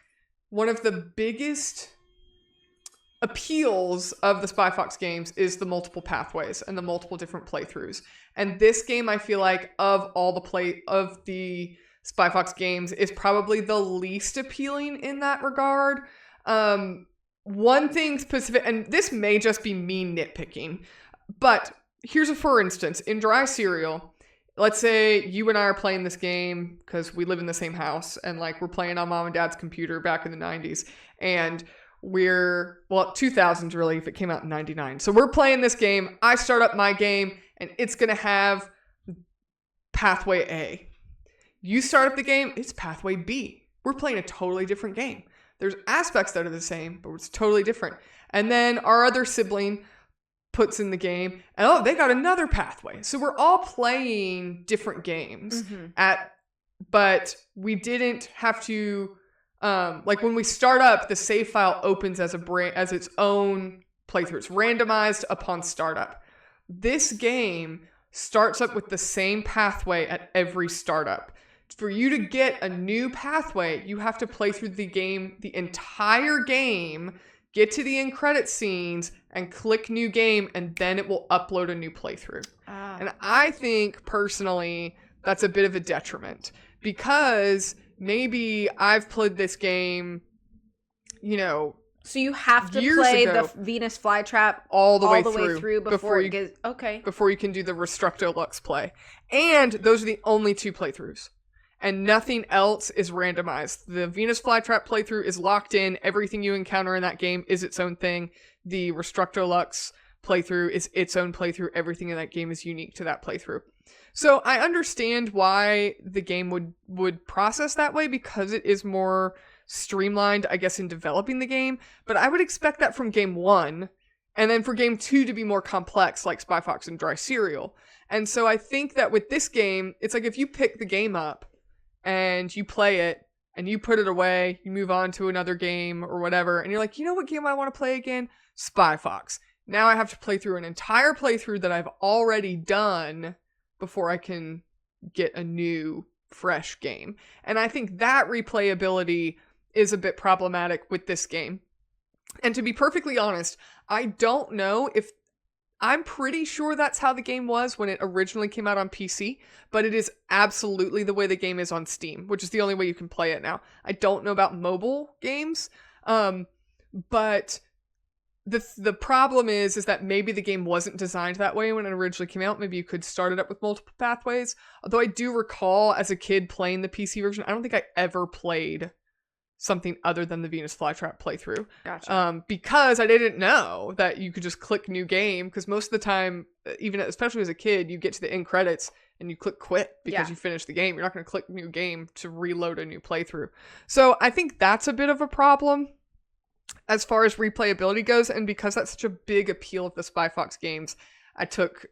one of the biggest appeals of the Spy Fox games is the multiple pathways and the multiple different playthroughs. And this game, I feel like, of all the Spy Fox games, is probably the least appealing in that regard. One thing specific, and this may just be me nitpicking, but here's a for instance. In Dry Cereal, let's say you and I are playing this game because we live in the same house, and like we're playing on mom and dad's computer back in the 90s, and 2000s really, if it came out in 99. So we're playing this game. I start up my game, and it's going to have pathway A. You start up the game, it's pathway B. We're playing a totally different game. There's aspects that are the same, but it's totally different. And then our other sibling puts in the game, and they got another pathway. So we're all playing different games but we didn't have to like when we start up, the save file opens as its own playthrough. It's randomized upon startup. This game starts up with the same pathway at every startup. For you to get a new pathway, you have to play through the entire game, get to the end credit scenes, and click new game, and then it will upload a new playthrough. And I think, personally, that's a bit of a detriment, because maybe I've played this game, so you have to play the Venus flytrap all the way through before it gets before you can do the Restructo Lux play. And those are the only two playthroughs. And nothing else is randomized. The Venus flytrap playthrough is locked in. Everything you encounter in that game is its own thing. The Restructo Lux playthrough is its own playthrough. Everything in that game is unique to that playthrough. So I understand why the game would process that way, because it is more streamlined, I guess, in developing the game. But I would expect that from game 1, and then for game 2 to be more complex, like Spy Fox and Dry Cereal. And so I think that with this game, it's like if you pick the game up and you play it and you put it away, you move on to another game or whatever, and you're like, you know what game I want to play again? Spy Fox. Now I have to play through an entire playthrough that I've already done before I can get a new, fresh game. And I think that replayability is a bit problematic with this game. And to be perfectly honest, I don't know if... I'm pretty sure that's how the game was when it originally came out on PC, but it is absolutely the way the game is on Steam, which is the only way you can play it now. I don't know about mobile games, but the problem is that maybe the game wasn't designed that way when it originally came out. Maybe you could start it up with multiple pathways. Although I do recall as a kid playing the PC version, I don't think I ever played something other than the Venus Flytrap playthrough. Gotcha. Because I didn't know that you could just click new game, because most of the time, even especially as a kid, you get to the end credits and you click quit because you finished the game. You're not going to click new game to reload a new playthrough. So I think that's a bit of a problem as far as replayability goes, and because that's such a big appeal of the Spy Fox games, I took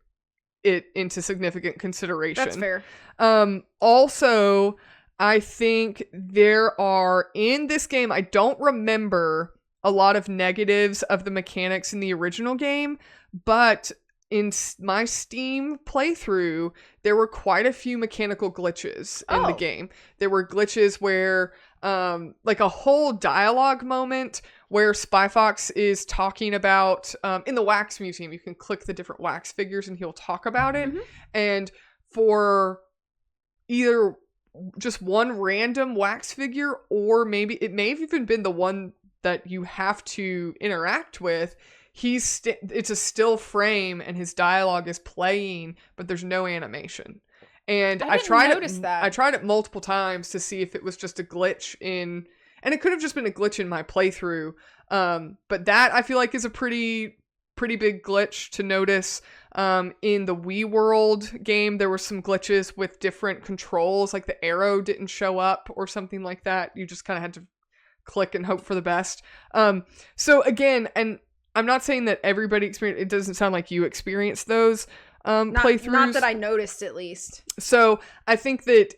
it into significant consideration. That's fair. Also, I think there are, in this game, I don't remember a lot of negatives of the mechanics in the original game, but in my Steam playthrough, there were quite a few mechanical glitches in the game. There were glitches where, like a whole dialogue moment where Spy Fox is talking about, in the Wax Museum, you can click the different wax figures and he'll talk about it. And for either just one random wax figure, or maybe it may have even been the one that you have to interact with, it's a still frame and his dialogue is playing, but there's no animation. And I tried it multiple times to see if it was just a glitch in, and it could have just been a glitch in my playthrough. But that I feel like is a pretty big glitch to notice. In the Wii World game, there were some glitches with different controls, like the arrow didn't show up or something like that. You just kind of had to click and hope for the best. So again, and I'm not saying that everybody experienced, it doesn't sound like you experienced those playthroughs. Not that I noticed, at least. So I think that,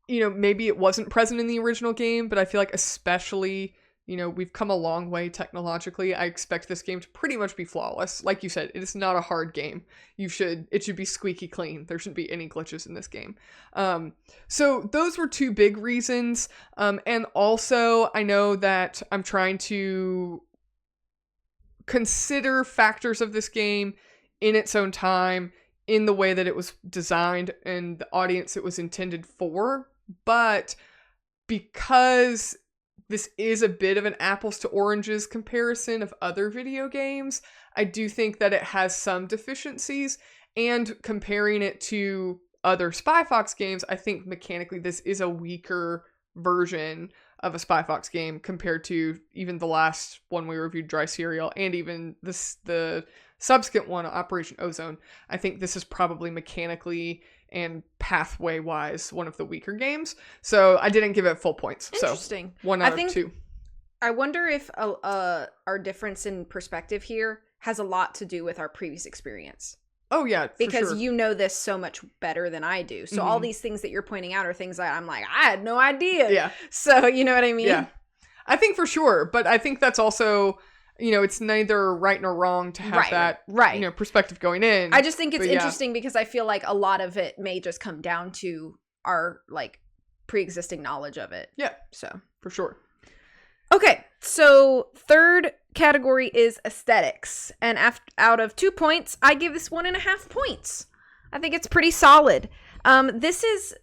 maybe it wasn't present in the original game, but I feel like especially, we've come a long way technologically. I expect this game to pretty much be flawless. Like you said, it is not a hard game. It should be squeaky clean. There shouldn't be any glitches in this game. So those were two big reasons. And also I know that I'm trying to consider factors of this game in its own time, in the way that it was designed and the audience it was intended for. But because this is a bit of an apples to oranges comparison of other video games, I do think that it has some deficiencies, and comparing it to other Spy Fox games, I think mechanically this is a weaker version of a Spy Fox game compared to even the last one we reviewed, Dry Cereal, and even the subsequent one, Operation Ozone. I think this is probably mechanically and pathway wise one of the weaker games, so I didn't give it full points. Interesting. So 1 out of 2. I wonder if our difference in perspective here has a lot to do with our previous experience. Oh yeah, because sure. You know this so much better than I do. So all these things that you're pointing out are things that I'm like, I had no idea. Yeah. So you know what I mean? Yeah. I think for sure, but I think that's also, it's neither right nor wrong to have that perspective going in. I just think it's interesting because I feel like a lot of it may just come down to our like pre-existing knowledge of it. Yeah. So for sure. Okay, so third category is aesthetics. And out of 2 points, I give this 1.5 points. I think it's pretty solid. This is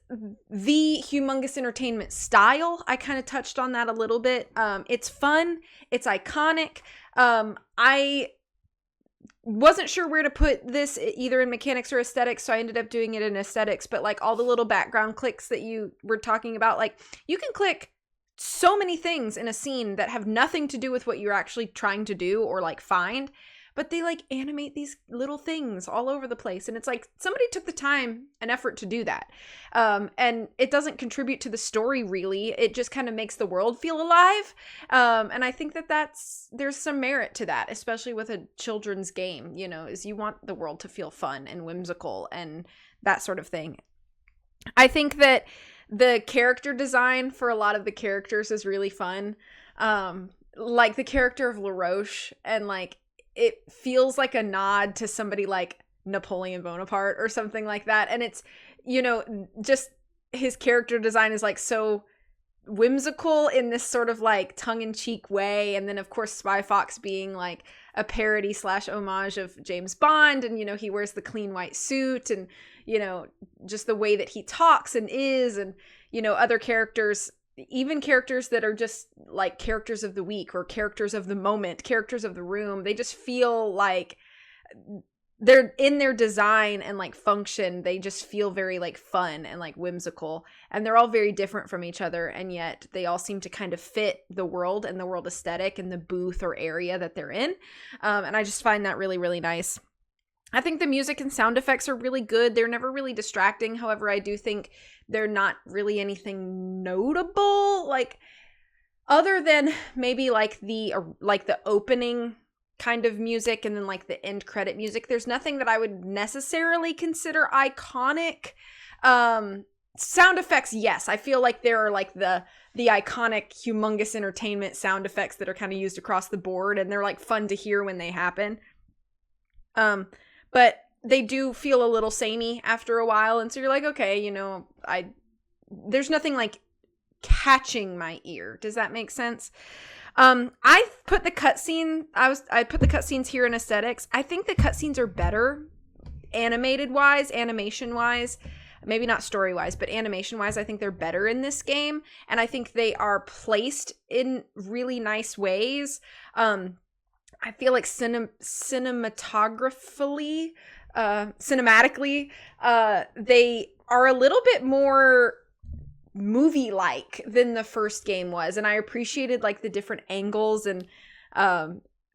the Humongous Entertainment style. I kind of touched on that a little bit. It's fun. It's iconic. I wasn't sure where to put this, either in mechanics or aesthetics, so I ended up doing it in aesthetics. But like all the little background clicks that you were talking about, like you can click so many things in a scene that have nothing to do with what you're actually trying to do or like find, but they like animate these little things all over the place, and it's like somebody took the time and effort to do that, and it doesn't contribute to the story really. It just kind of makes the world feel alive, and I think there's some merit to that, especially with a children's game. Is you want the world to feel fun and whimsical and that sort of thing. I think that the character design for a lot of the characters is really fun. Like the character of LaRoche, and like it feels like a nod to somebody like Napoleon Bonaparte or something like that. And it's, just his character design is like so whimsical in this sort of like tongue-in-cheek way. And then of course Spy Fox being like a parody / homage of James Bond, and he wears the clean white suit, and just the way that he talks and is, and other characters, even characters that are just like characters of the week or characters of the moment, characters of the room, they just feel like they're in their design and like function, they just feel very like fun and like whimsical, and they're all very different from each other, and yet they all seem to kind of fit the world and the world aesthetic and the booth or area that they're in. And I just find that really, really nice. I think the music and sound effects are really good. They're never really distracting. However, I do think they're not really anything notable, like other than maybe like the opening kind of music and then like the end credit music. There's nothing that I would necessarily consider iconic. Sound effects, yes. I feel like there are like the iconic Humongous Entertainment sound effects that are kind of used across the board, and they're like fun to hear when they happen. But they do feel a little samey after a while, and so you're like, okay, you know, there's nothing like catching my ear. Does that make sense? I put the cutscenes here in aesthetics. I think the cutscenes are better animation wise, maybe not story wise, but animation wise, I think they're better in this game. And I think they are placed in really nice ways. I feel like cinematically, they are a little bit more movie-like than the first game was, and I appreciated like the different angles and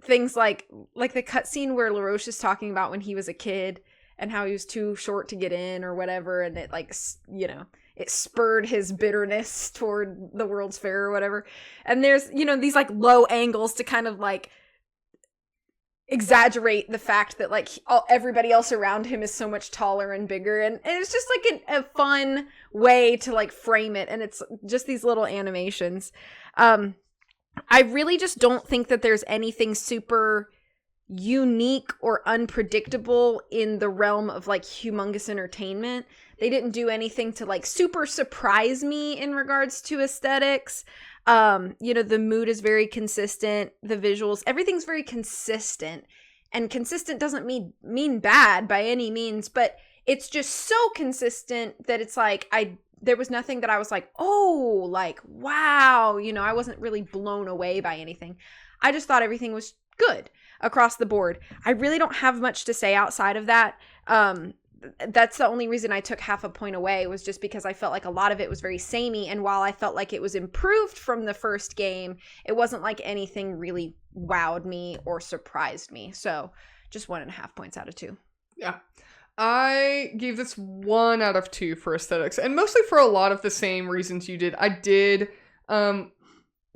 things like the cutscene where LaRoche is talking about when he was a kid and how he was too short to get in or whatever, and it like, you know, it spurred his bitterness toward the World's Fair or whatever. And there's, you know, these like low angles to kind of like exaggerate the fact that like everybody else around him is so much taller and bigger, and it's just like a fun way to like frame it, and it's just these little animations. I really just don't think that there's anything super unique or unpredictable in the realm of like Humongous Entertainment. They didn't do anything to like super surprise me in regards to aesthetics. You know, the mood is very consistent, the visuals, everything's very consistent, and consistent doesn't mean bad by any means, but it's just so consistent that it's like, there was nothing that I was like, oh, like, wow, you know, I wasn't really blown away by anything. I just thought everything was good across the board. I really don't have much to say outside of that. That's the only reason I took half a point away, was just because I felt like a lot of it was very samey, and while I felt like it was improved from the first game, it wasn't like anything really wowed me or surprised me. So just 1.5 points out of 2. Yeah. I gave this 1 out of 2 for aesthetics, and mostly for a lot of the same reasons you did. I did,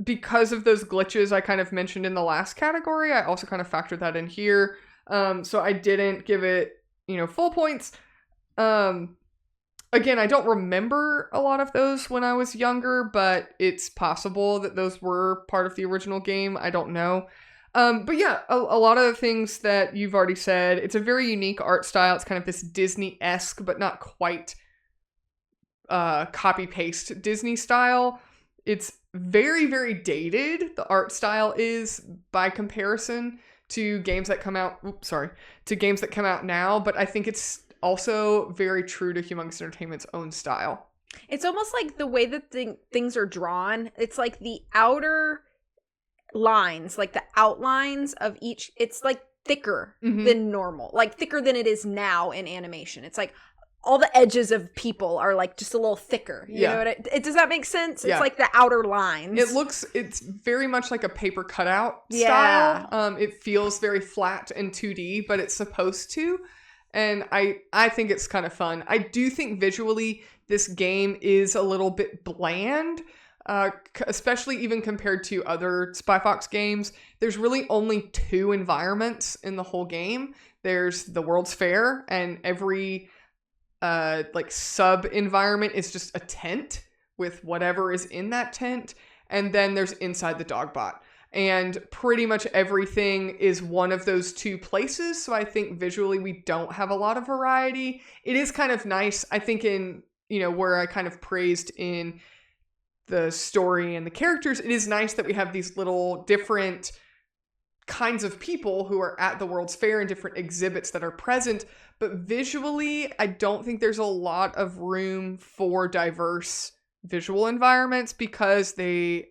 because of those glitches I kind of mentioned in the last category, I also kind of factored that in here. So I didn't give it, you know, full points. Again, I don't remember a lot of those when I was younger, but it's possible that those were part of the original game. I don't know. But yeah, a lot of the things that you've already said. It's a very unique art style. It's kind of this Disney-esque, but not quite copy-paste Disney style. It's very, very dated. The art style is, by comparison to games that come out, now, but I think it's also very true to Humongous Entertainment's own style. It's almost like the way that things are drawn. It's like the outer lines, like the outlines of each, it's like thicker than normal, like thicker than it is now in animation. It's like all the edges of people are like just a little thicker. You know what does that make sense? It's like the outer lines. It's very much like a paper cutout style. It feels very flat and 2D, but it's supposed to. And I think it's kind of fun. I do think visually this game is a little bit bland, especially even compared to other Spy Fox games. There's really only 2 environments in the whole game. There's the World's Fair, and every like sub environment is just a tent with whatever is in that tent, and then there's Inside the Dogbot, and pretty much everything is one of those 2 places. So I think visually we don't have a lot of variety. It is kind of nice, I think, in, you know, where I kind of praised in the story and the characters, it is nice that we have these little different kinds of people who are at the World's Fair and different exhibits that are present. But visually, I don't think there's a lot of room for diverse visual environments, because they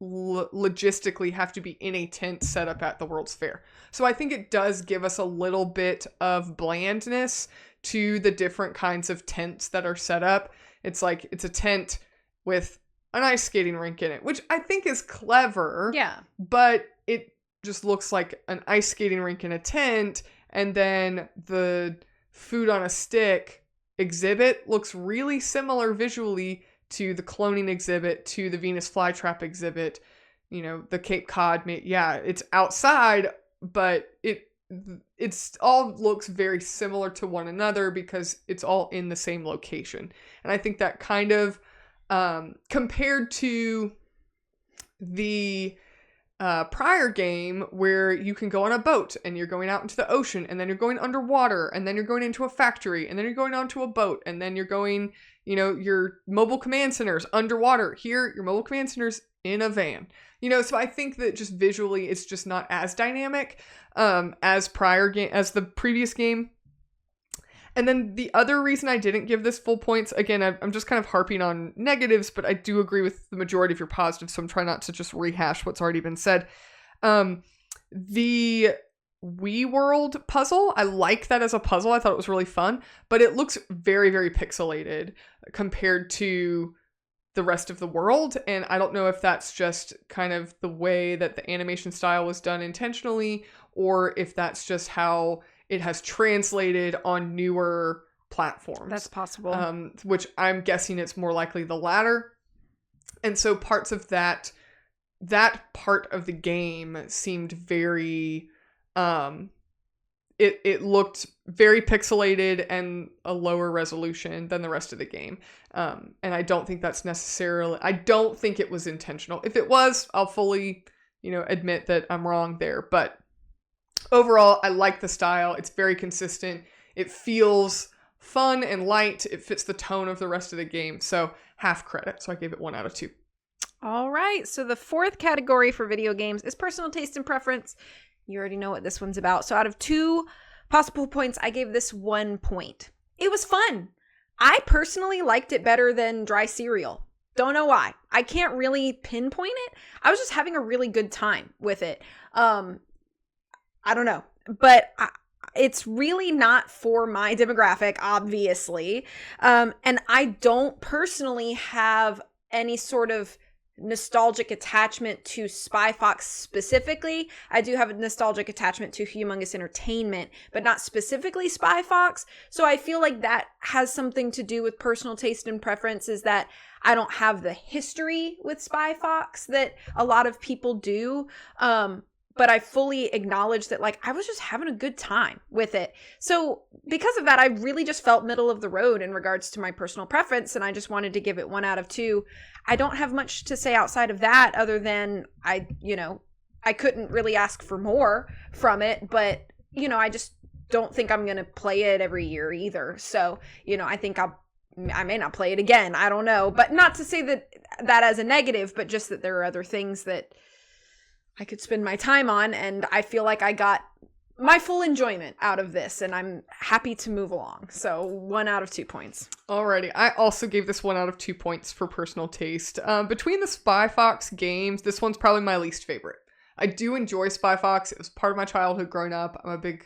logistically have to be in a tent set up at the World's Fair. So I think it does give us a little bit of blandness to the different kinds of tents that are set up. It's like it's a tent with an ice skating rink in it, which I think is clever. Yeah. But it just looks like an ice skating rink in a tent, and then the food on a stick exhibit looks really similar visually to the cloning exhibit, to the Venus flytrap exhibit, the Cape Cod. Yeah, it's outside, but it's all looks very similar to one another because it's all in the same location. And I think that kind of compared to the prior game where you can go on a boat and you're going out into the ocean, and then you're going underwater, and then you're going into a factory, and then you're going onto a boat, and then you're going, your mobile command centers underwater. Here, your mobile command centers in a van. So I think that just visually it's just not as dynamic as the previous game. And then the other reason I didn't give this full points, again, I'm just kind of harping on negatives, but I do agree with the majority of your positives, so I'm trying not to just rehash what's already been said. The Wii World puzzle, I like that as a puzzle. I thought it was really fun, but it looks very, very pixelated compared to the rest of the world, and I don't know if that's just kind of the way that the animation style was done intentionally, or if that's just how it has translated on newer platforms. That's possible. Which I'm guessing it's more likely the latter. And so parts of that part of the game seemed very, it looked very pixelated and a lower resolution than the rest of the game. And I don't think that's I don't think it was intentional. If it was, I'll fully, admit that I'm wrong there. But overall, I like the style. It's very consistent. It feels fun and light. It fits the tone of the rest of the game. So half credit. So I gave it 1 out of 2. All right. So the fourth category for video games is personal taste and preference. You already know what this one's about. So out of 2 possible points, I gave this 1 point. It was fun. I personally liked it better than dry cereal. Don't know why. I can't really pinpoint it. I was just having a really good time with it. I don't know, but it's really not for my demographic, obviously. And I don't personally have any sort of nostalgic attachment to Spy Fox specifically. I do have a nostalgic attachment to Humongous Entertainment, but not specifically Spy Fox. So I feel like that has something to do with personal taste and preference, is that I don't have the history with Spy Fox that a lot of people do. But I fully acknowledge that, I was just having a good time with it. So because of that, I really just felt middle of the road in regards to my personal preference, and I just wanted to give it 1 out of 2. I don't have much to say outside of that, other than I couldn't really ask for more from it, but, I just don't think I'm going to play it every year either. So, I think I may not play it again. I don't know. But not to say that as a negative, but just that there are other things that I could spend my time on, and I feel like I got my full enjoyment out of this, and I'm happy to move along. So 1 out of 2 points. Alrighty, I also gave this 1 out of 2 points for personal taste. Between the Spy Fox games, this one's probably my least favorite. I do enjoy Spy Fox. It was part of my childhood growing up. I'm a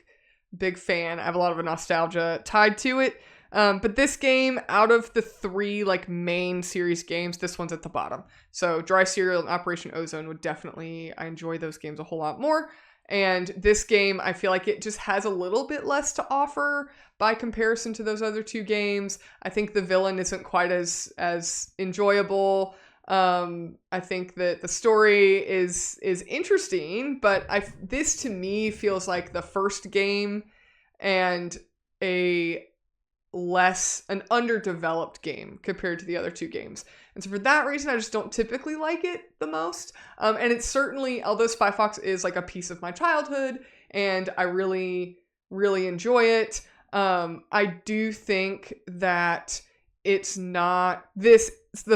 big fan. I have a lot of nostalgia tied to it. But this game, out of the 3 main series games, this one's at the bottom. So Dry Cereal and Operation Ozone I enjoy those games a whole lot more. And this game, I feel like it just has a little bit less to offer by comparison to those other 2 games. I think the villain isn't quite as enjoyable. I think that the story is interesting, but this to me feels like the first game and an underdeveloped game compared to the other 2 games. And so for that reason, I just don't typically like it the most. And it's certainly, although Spy Fox is a piece of my childhood and I really, really enjoy it, I do think that it's not the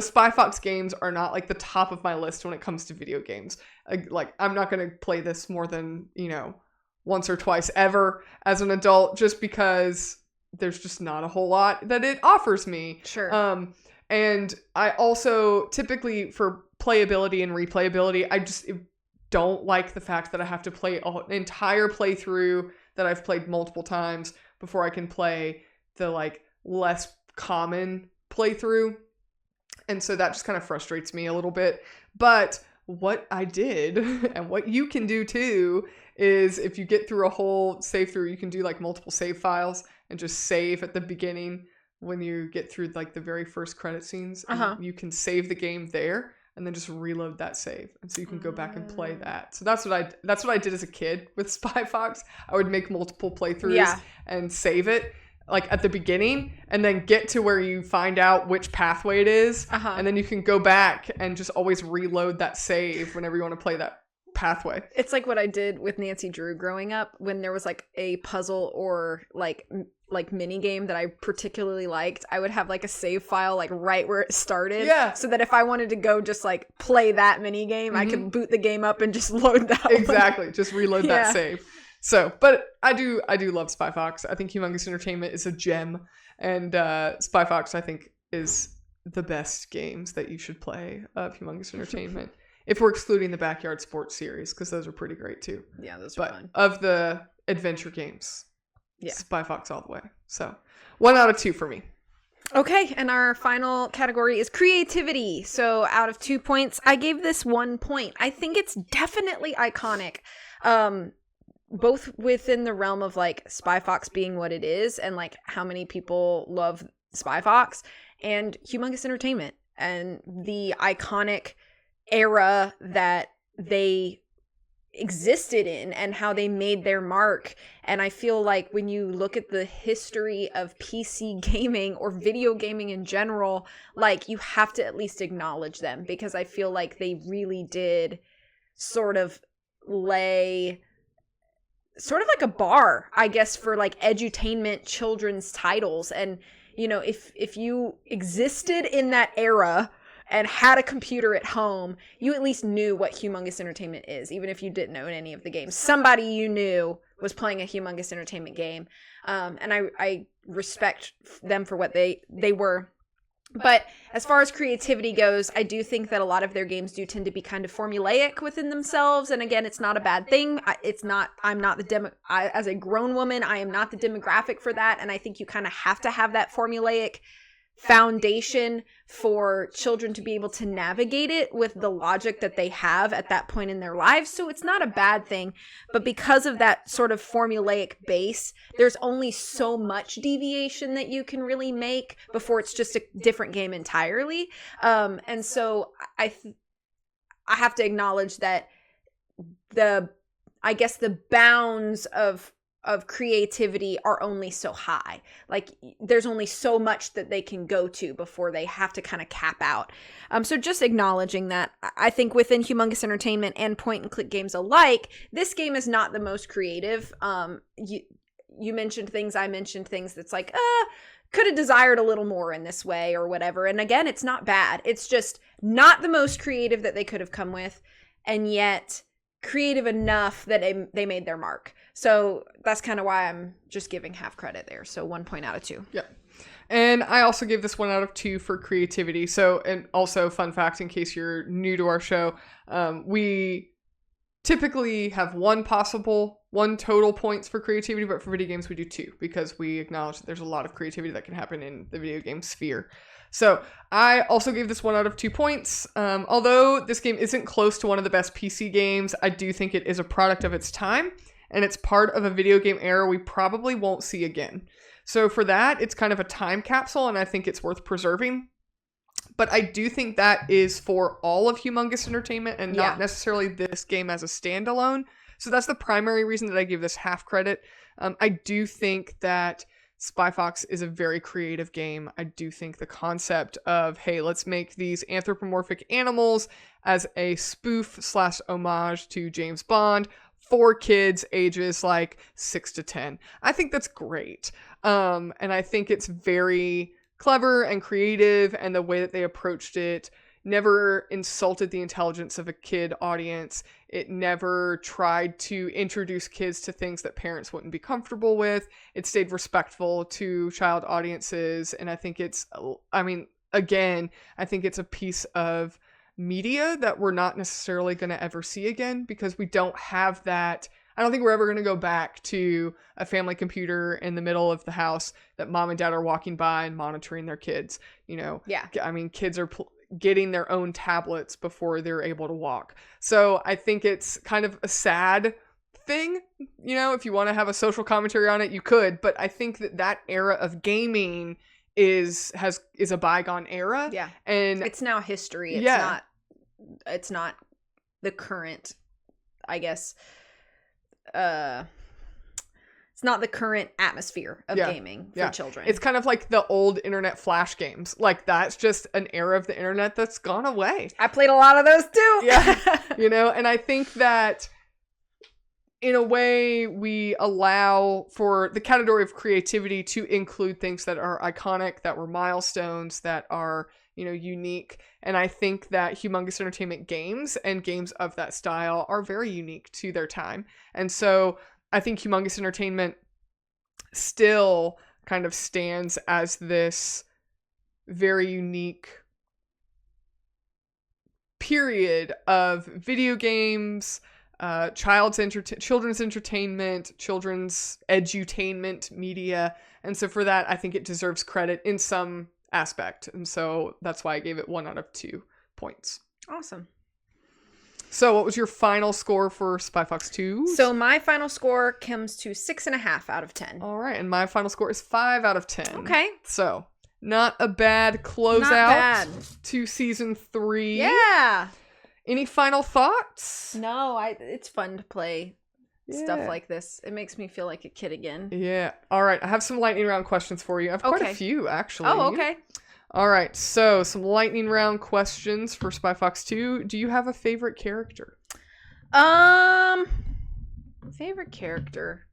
Spy Fox games are not the top of my list when it comes to video games. I'm not going to play this more than, once or twice ever as an adult, just because there's just not a whole lot that it offers me. Sure. And I also typically, for playability and replayability. I just don't like the fact that I have to play an entire playthrough that I've played multiple times before I can play the like less common playthrough. And so that just kind of frustrates me a little bit. But what I did and what you can do too is if you get through a whole save through, you can do like multiple save files and just save at the beginning when you get through like the very first credit scenes. And you can save the game there and then just reload that save. And so you can go back and play that. So that's what I did as a kid with Spy Fox. I would make multiple playthroughs and save it like at the beginning and then get to where you find out which pathway it is. And then you can go back and just always reload that save whenever you want to play that pathway. It's like what I did with Nancy Drew growing up when there was like a puzzle or like mini game that I particularly liked. I would have like a save file like right where it started. Yeah. So that if I wanted to go just like play that mini game, I could boot the game up and just load that Exactly. Just reload that save. So, but I do love Spy Fox. I think Humongous Entertainment is a gem, and Spy Fox I think is the best games that you should play of Humongous Entertainment. If we're excluding the Backyard Sports series, because those are pretty great too. Yeah, those are fun. Of the adventure games, Spy Fox all the way. So 1 out of 2 for me. Okay, and our final category is creativity. So out of 2 points, I gave this 1 point. I think it's definitely iconic. Both within the realm of like Spy Fox being what it is and like how many people love Spy Fox, and Humongous Entertainment and the iconic era that they existed in and how they made their mark. And I feel like when you look at the history of PC gaming or video gaming in general, like you have to at least acknowledge them, because I feel like they really did sort of lay sort of like a bar, I guess, for like edutainment children's titles. And, you know, if you existed in that era and had a computer at home, you at least knew what Humongous Entertainment is, even if you didn't own any of the games. Somebody you knew was playing a Humongous Entertainment game. And I respect them for what they were. But as far as creativity goes, I do think that a lot of their games do tend to be kind of formulaic within themselves. And again, it's not a bad thing. As a grown woman, I am not the demographic for that. And I think you kind of have to have that formulaic foundation for children to be able to navigate it with the logic that they have at that point in their lives. So it's not a bad thing, but because of that sort of formulaic base, there's only so much deviation that you can really make before it's just a different game entirely. And so I have to acknowledge that the bounds of creativity are only so high. Like there's only so much that they can go to before they have to kind of cap out. So just acknowledging that, I think within Humongous Entertainment and point and click games alike, this game is not the most creative. You mentioned things, I mentioned things that's like, could have desired a little more in this way or whatever. And again, it's not bad. It's just not the most creative that they could have come with, and yet creative enough that they made their mark. So that's kind of why I'm just giving half credit there. So 1 point out of 2. Yeah. And I also gave this 1 out of 2 for creativity. So, and also fun fact, in case you're new to our show, we typically have one total points for creativity, but for video games we do 2, because we acknowledge that there's a lot of creativity that can happen in the video game sphere. So I also gave this 1 out of 2 points. Although this game isn't close to one of the best PC games, I do think it is a product of its time, and it's part of a video game era we probably won't see again. So for that, it's kind of a time capsule, and I think it's worth preserving. But I do think that is for all of Humongous Entertainment and not necessarily this game as a standalone. So that's the primary reason that I give this half credit. I do think that Spy Fox is a very creative game. I do think the concept of, hey, let's make these anthropomorphic animals as a spoof/homage to James Bond for kids ages like 6 to 10. I think that's great. And I think it's very clever and creative, and the way that they approached it never insulted the intelligence of a kid audience. It never tried to introduce kids to things that parents wouldn't be comfortable with. It stayed respectful to child audiences. And I think I think it's a piece of media that we're not necessarily going to ever see again, because we don't have that. I don't think we're ever going to go back to a family computer in the middle of the house that mom and dad are walking by and monitoring their kids. Yeah. I mean, kids are getting their own tablets before they're able to walk. So I think it's kind of a sad thing. If you want to have a social commentary on it, you could. But I think that era of gaming is a bygone era. Yeah. And it's now history. It's not the current, I guess. It's not the current atmosphere of gaming for children. It's kind of like the old internet flash games. Like, that's just an era of the internet that's gone away. I played a lot of those too. Yeah. And I think that in a way we allow for the category of creativity to include things that are iconic, that were milestones, that are, unique. And I think that Humongous Entertainment games and games of that style are very unique to their time. And so I think Humongous Entertainment still kind of stands as this very unique period of video games, children's entertainment, children's edutainment media. And so for that, I think it deserves credit in some aspect. And so that's why I gave it 1 out of 2 points. Awesome. So what was your final score for Spy Fox 2? So my final score comes to 6.5 out of 10. All right. And my final score is 5 out of 10. Okay. So not a bad closeout to season 3. Yeah. Any final thoughts? No, it's fun to play stuff like this. It makes me feel like a kid again. Yeah. All right. I have some lightning round questions for you. I have quite a few, actually. Oh, okay. All right. So some lightning round questions for Spy Fox 2. Do you have a favorite character? Favorite character.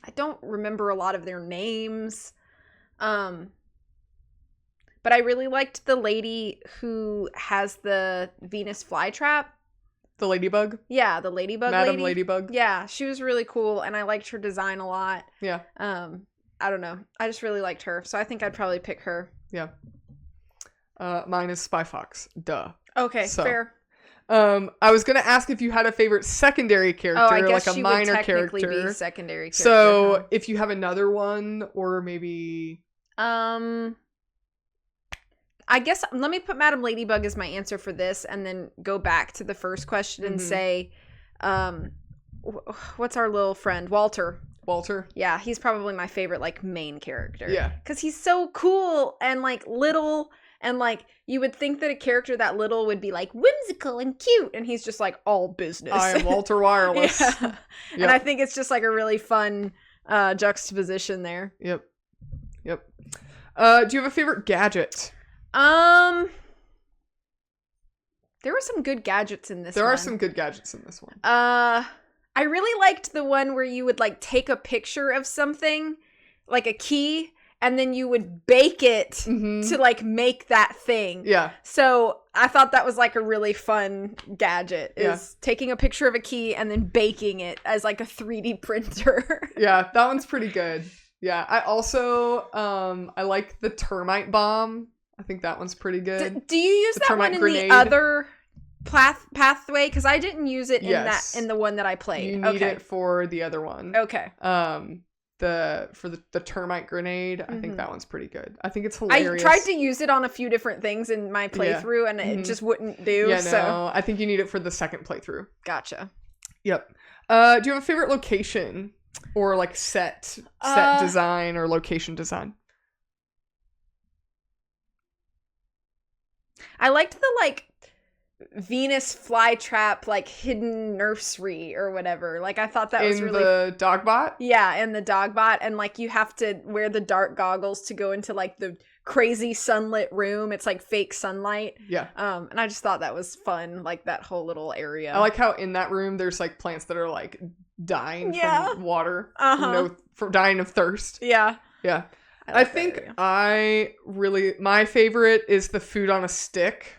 I don't remember a lot of their names. But I really liked the lady who has the Venus flytrap. The ladybug? Yeah, the ladybug Madam lady. Ladybug? Yeah, she was really cool, and I liked her design a lot. Yeah. I don't know. I just really liked her, so I think I'd probably pick her. Yeah. Mine is Spy Fox. Duh. Okay, fair. I was going to ask if you had a favorite secondary character, I guess like a she minor would technically character. Be secondary character. So if you have another one, or maybe... I guess let me put Madam Ladybug as my answer for this, and then go back to the first question and say, what's our little friend? Walter. Yeah, he's probably my favorite, like, main character. Yeah. Because he's so cool and, like, little, and, like, you would think that a character that little would be, like, whimsical and cute, and he's just, like, all business. I am Walter Wireless. Yeah. Yep. And I think it's just, like, a really fun juxtaposition there. Yep. Do you have a favorite gadget? There were some good gadgets in this one. There are some good gadgets in this one. I really liked the one where you would, like, take a picture of something, like a key, and then you would bake it to, like, make that thing. Yeah. So I thought that was, like, a really fun gadget, is taking a picture of a key and then baking it as, like, a 3D printer. Yeah, that one's pretty good. Yeah, I also, I like the termite bomb. I think that one's pretty good. Do you use that one in the other pathway? Because I didn't use it in the one that I played. You need it for the other one. Okay. The termite grenade, I think that one's pretty good. I think it's hilarious. I tried to use it on a few different things in my playthrough, and it just wouldn't do. Yeah, no, I think you need it for the second playthrough. Gotcha. Yep. Do you have a favorite location or like set design or location design? I liked the, like, Venus flytrap, like, hidden nursery or whatever. Like, I thought that was really... In the Dogbot? Yeah, in the Dogbot. And, like, you have to wear the dark goggles to go into, like, the crazy sunlit room. It's, like, fake sunlight. Yeah. And I just thought that was fun, like, that whole little area. I like how in that room there's, like, plants that are, like, dying from water. From dying of thirst. Yeah. Yeah. I think my favorite is the food on a stick,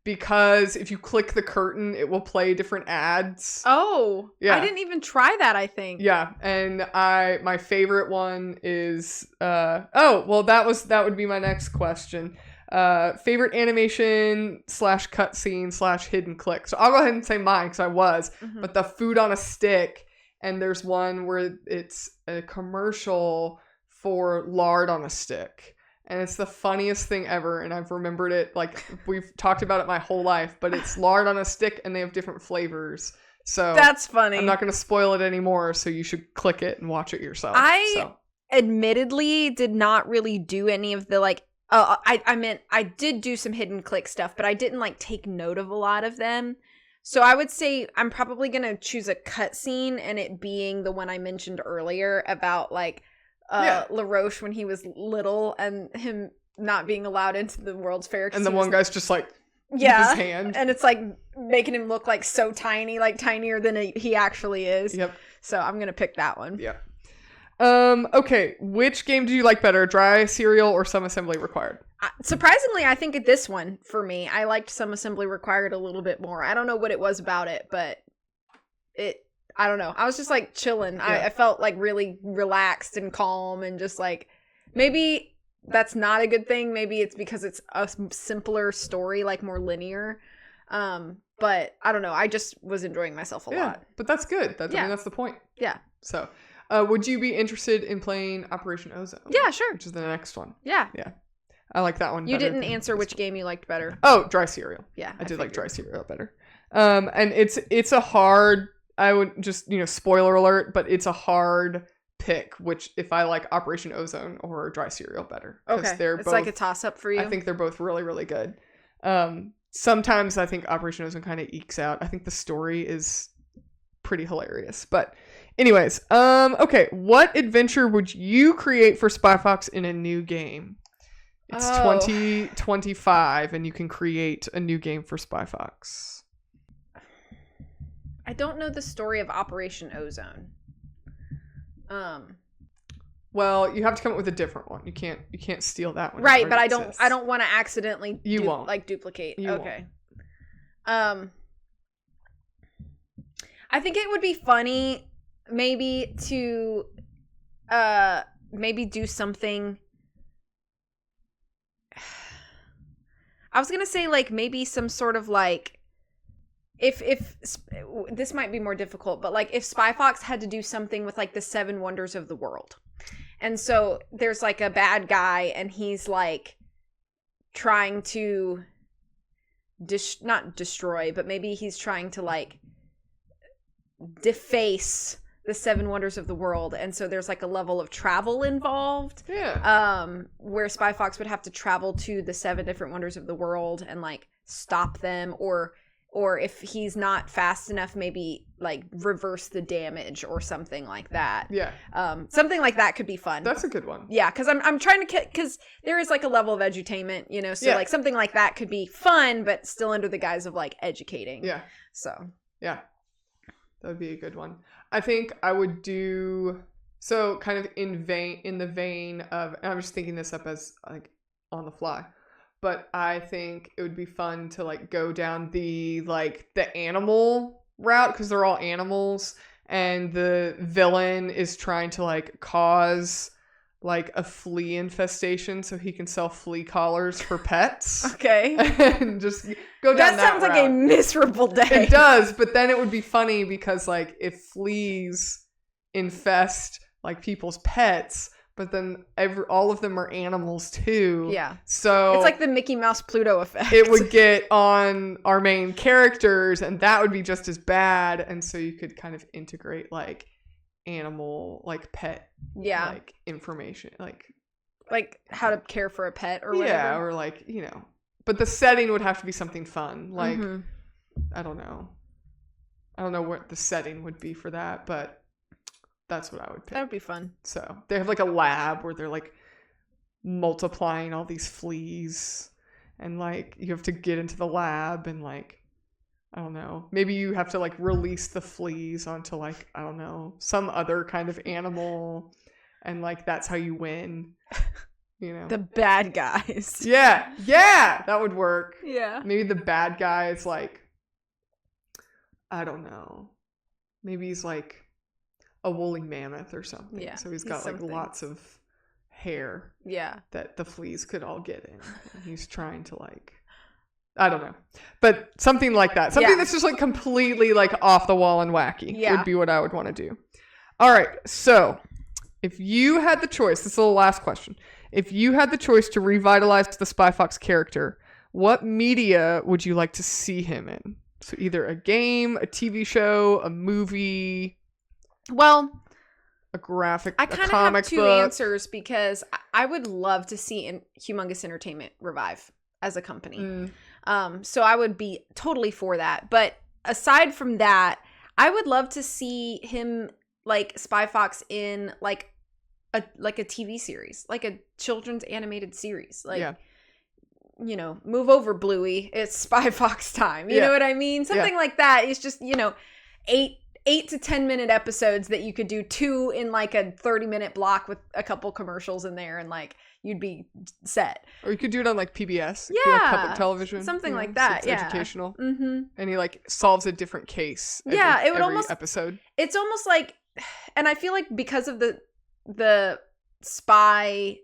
because if you click the curtain, it will play different ads. Oh, yeah. I didn't even try that, I think. Yeah. And my favorite one is, that would be my next question. Favorite animation / cutscene / hidden click. So I'll go ahead and say mine because I was. Mhm. But the food on a stick, and there's one where it's a commercial for lard on a stick. And it's the funniest thing ever, and I've remembered it, like, we've talked about it my whole life, but it's lard on a stick, and they have different flavors. So That's funny. I'm not going to spoil it anymore, so you should click it and watch it yourself. I admittedly did not really do any of the, like, I did do some hidden click stuff, but I didn't, like, take note of a lot of them. So I would say I'm probably going to choose a cutscene, and it being the one I mentioned earlier about, like, LaRoche when he was little and him not being allowed into the World's Fair. And the one guy's just like, with his hand. And it's like making him look like so tiny, like tinier than he actually is. Yep. So I'm going to pick that one. Yep. Okay. Which game do you like better, dry cereal or some assembly required? Surprisingly, I think this one for me, I liked some assembly required a little bit more. I don't know what it was about it, but I don't know. I was just like chilling. Yeah. I felt like really relaxed and calm and just like, maybe that's not a good thing. Maybe it's because it's a simpler story, like more linear. But I don't know. I just was enjoying myself a lot. But that's good. I mean, that's the point. Yeah. So, would you be interested in playing Operation Ozone? Yeah, sure. Which is the next one. Yeah. Yeah. I like that one better. You didn't answer which game you liked better. Oh, dry cereal. Yeah. I did like dry cereal better. And it's a hard, I would just, spoiler alert, but it's a hard pick, which if I like Operation Ozone or dry cereal better. Okay. It's both, like a toss up for you. I think they're both really, really good. Sometimes I think Operation Ozone kind of ekes out. I think the story is pretty hilarious. But anyways, okay. What adventure would you create for Spy Fox in a new game? It's 2025 and you can create a new game for Spy Fox. I don't know the story of Operation Ozone. Well, you have to come up with a different one. You can't steal that one. Right, but I don't want to accidentally duplicate. You okay. Won't. I think it would be funny maybe to maybe do something. I was going to say like maybe some sort of like if this might be more difficult, but like if Spy Fox had to do something with like the 7 wonders of the world. And so there's like a bad guy and he's like trying to not destroy, but maybe he's trying to like deface the 7 wonders of the world. And so there's like a level of travel involved. Yeah. Where Spy Fox would have to travel to the 7 different wonders of the world and like stop them, or if he's not fast enough, maybe like reverse the damage or something like that. Yeah. Something like that could be fun. That's a good one. Yeah, because I'm trying to because there is like a level of edutainment, so like something like that could be fun, but still under the guise of like educating. Yeah. So. Yeah. That would be a good one. I think I would do so kind of in the vein of, and I'm just thinking this up as like on the fly, but I think it would be fun to like go down the animal route because they're all animals and the villain is trying to like cause like a flea infestation so he can sell flea collars for pets. Okay. And just go down that sounds route. Like a miserable day. It does, but then it would be funny because like if fleas infest like people's pets, but then all of them are animals too. Yeah. So it's like the Mickey Mouse Pluto effect. It would get on our main characters and that would be just as bad. And so you could kind of integrate like animal like pet like information like how to care for a pet or whatever. Or like but the setting would have to be something fun like I don't know what the setting would be for that, but that's what I would pick. That would be fun. So they have like a lab where they're like multiplying all these fleas and like you have to get into the lab and like I don't know. Maybe you have to like release the fleas onto like, I don't know, some other kind of animal and like that's how you win. The bad guys. Yeah, that would work. Yeah. Maybe the bad guy is like, I don't know. Maybe he's like a woolly mammoth or something. Yeah. So he's got like lots of hair Yeah. that the fleas could all get in. And he's trying to like, I don't know, but something like that. Something that's just like completely like off the wall and wacky would be what I would want to do. All right. So if you had the choice, this is the last question. If you had the choice to revitalize the Spy Fox character, what media would you like to see him in? So either a game, a TV show, a movie. Well, a graphic, I kind of have two answers because I would love to see Humongous Entertainment revive as a company. So I would be totally for that. But aside from that, I would love to see him like Spy Fox in like a TV series, like a children's animated series. Like, you know, move over, Bluey. It's Spy Fox time. You know what I mean? Something like that. It's just, you know, 8 to 10 minute episodes that you could do 2 in like a 30-minute block with a couple commercials in there, and like you'd be set. Or you could do it on like PBS. Like public television. Something like that. So it's educational. And he like solves a different case. It would almost episode. It's almost like, and I feel like because of the spy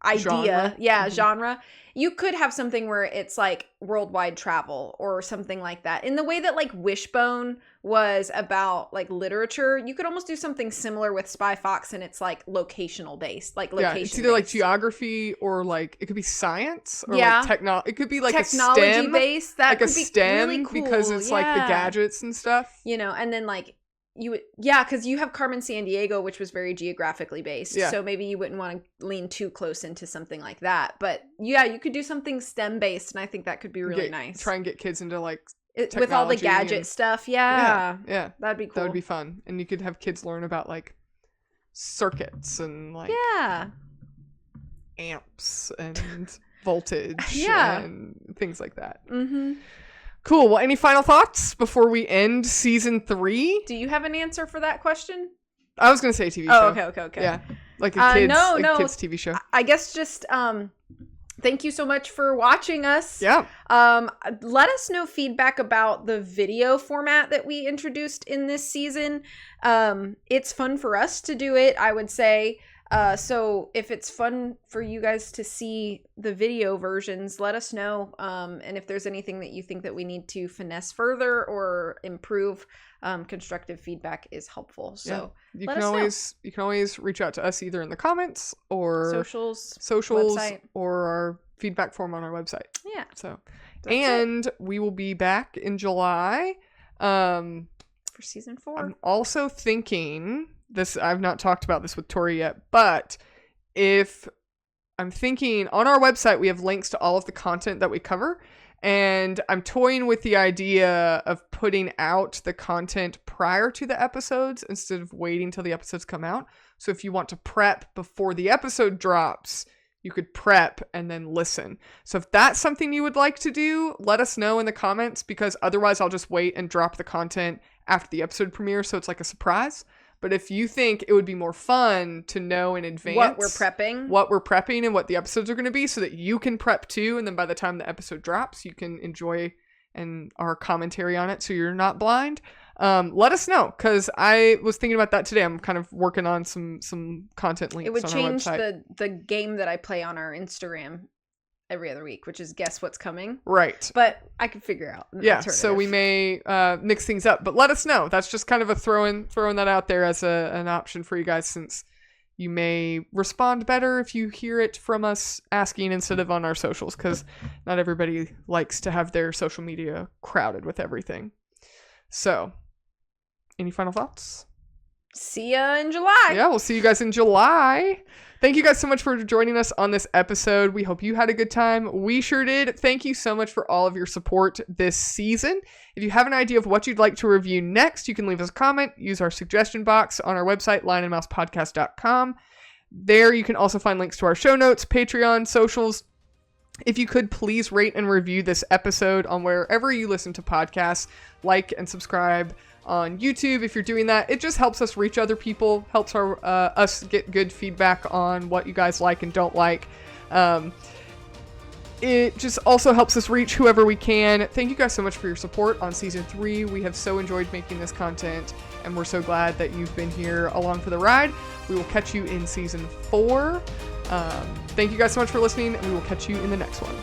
idea, genre, you could have something where it's like worldwide travel or something like that. In the way that like Wishbone was about like literature, you could almost do something similar with Spy Fox, and it's like locational based, like location. It's either like geography or like it could be science or like technology. It could be like technology a STEM based. That like could be STEM really cool because it's like the gadgets and stuff. You know, and then like you would, because you have Carmen Sandiego, which was very geographically based. So maybe you wouldn't want to lean too close into something like that. But you could do something STEM based, and I think that could be really nice. Try and get kids into like with all the gadget stuff. Yeah, that'd be cool. That would be fun, and you could have kids learn about like circuits and like amps and voltage and things like that. Cool. Well, any final thoughts before we end season 3? Do you have an answer for that question? I was going to say TV show. Okay. Yeah. Like a kids, kids TV show. I guess just thank you so much for watching us. Yeah. Let us know feedback about the video format that we introduced in this season. It's fun for us to do it, I would say. So if it's fun for you guys to see the video versions, let us know. And if there's anything that you think that we need to finesse further or improve, constructive feedback is helpful. So you can always reach out to us either in the comments or socials website, or our feedback form on our website. Yeah. So, and we will be back in July, for season 4. I'm also thinking this, I've not talked about this with Tori yet, but if I'm thinking on our website, we have links to all of the content that we cover, and I'm toying with the idea of putting out the content prior to the episodes instead of waiting till the episodes come out. So if you want to prep before the episode drops, you could prep and then listen. So if that's something you would like to do, let us know in the comments, because otherwise I'll just wait and drop the content after the episode premiere, so it's like a surprise. But if you think it would be more fun to know in advance what we're prepping and what the episodes are going to be, so that you can prep too, and then by the time the episode drops, you can enjoy our commentary on it so you're not blind, let us know, because I was thinking about that today. I'm kind of working on some content links on our website. It would change the game that I play on our Instagram every other week, which is Guess What's Coming. Right. But I could figure out an alternative. So we may mix things up, but let us know. That's just kind of a throwing that out there as an option for you guys, since you may respond better if you hear it from us asking instead of on our socials, because not everybody likes to have their social media crowded with everything. So, any final thoughts? See ya in July. Yeah, we'll see you guys in July. Thank you guys so much for joining us on this episode. We hope you had a good time. We sure did. Thank you so much for all of your support this season. If you have an idea of what you'd like to review next, you can leave us a comment. Use our suggestion box on our website, lionandmousepodcast.com. There you can also find links to our show notes, Patreon, socials. If you could, please rate and review this episode on wherever you listen to podcasts. Like and subscribe on YouTube if you're doing that. It just helps us reach other people, helps us get good feedback on what you guys like and don't like. it just also helps us reach whoever we can. Thank you guys so much for your support on season 3. We have so enjoyed making this content, and we're so glad that you've been here along for the ride. We will catch you in season 4. Thank you guys so much for listening, and we will catch you in the next one.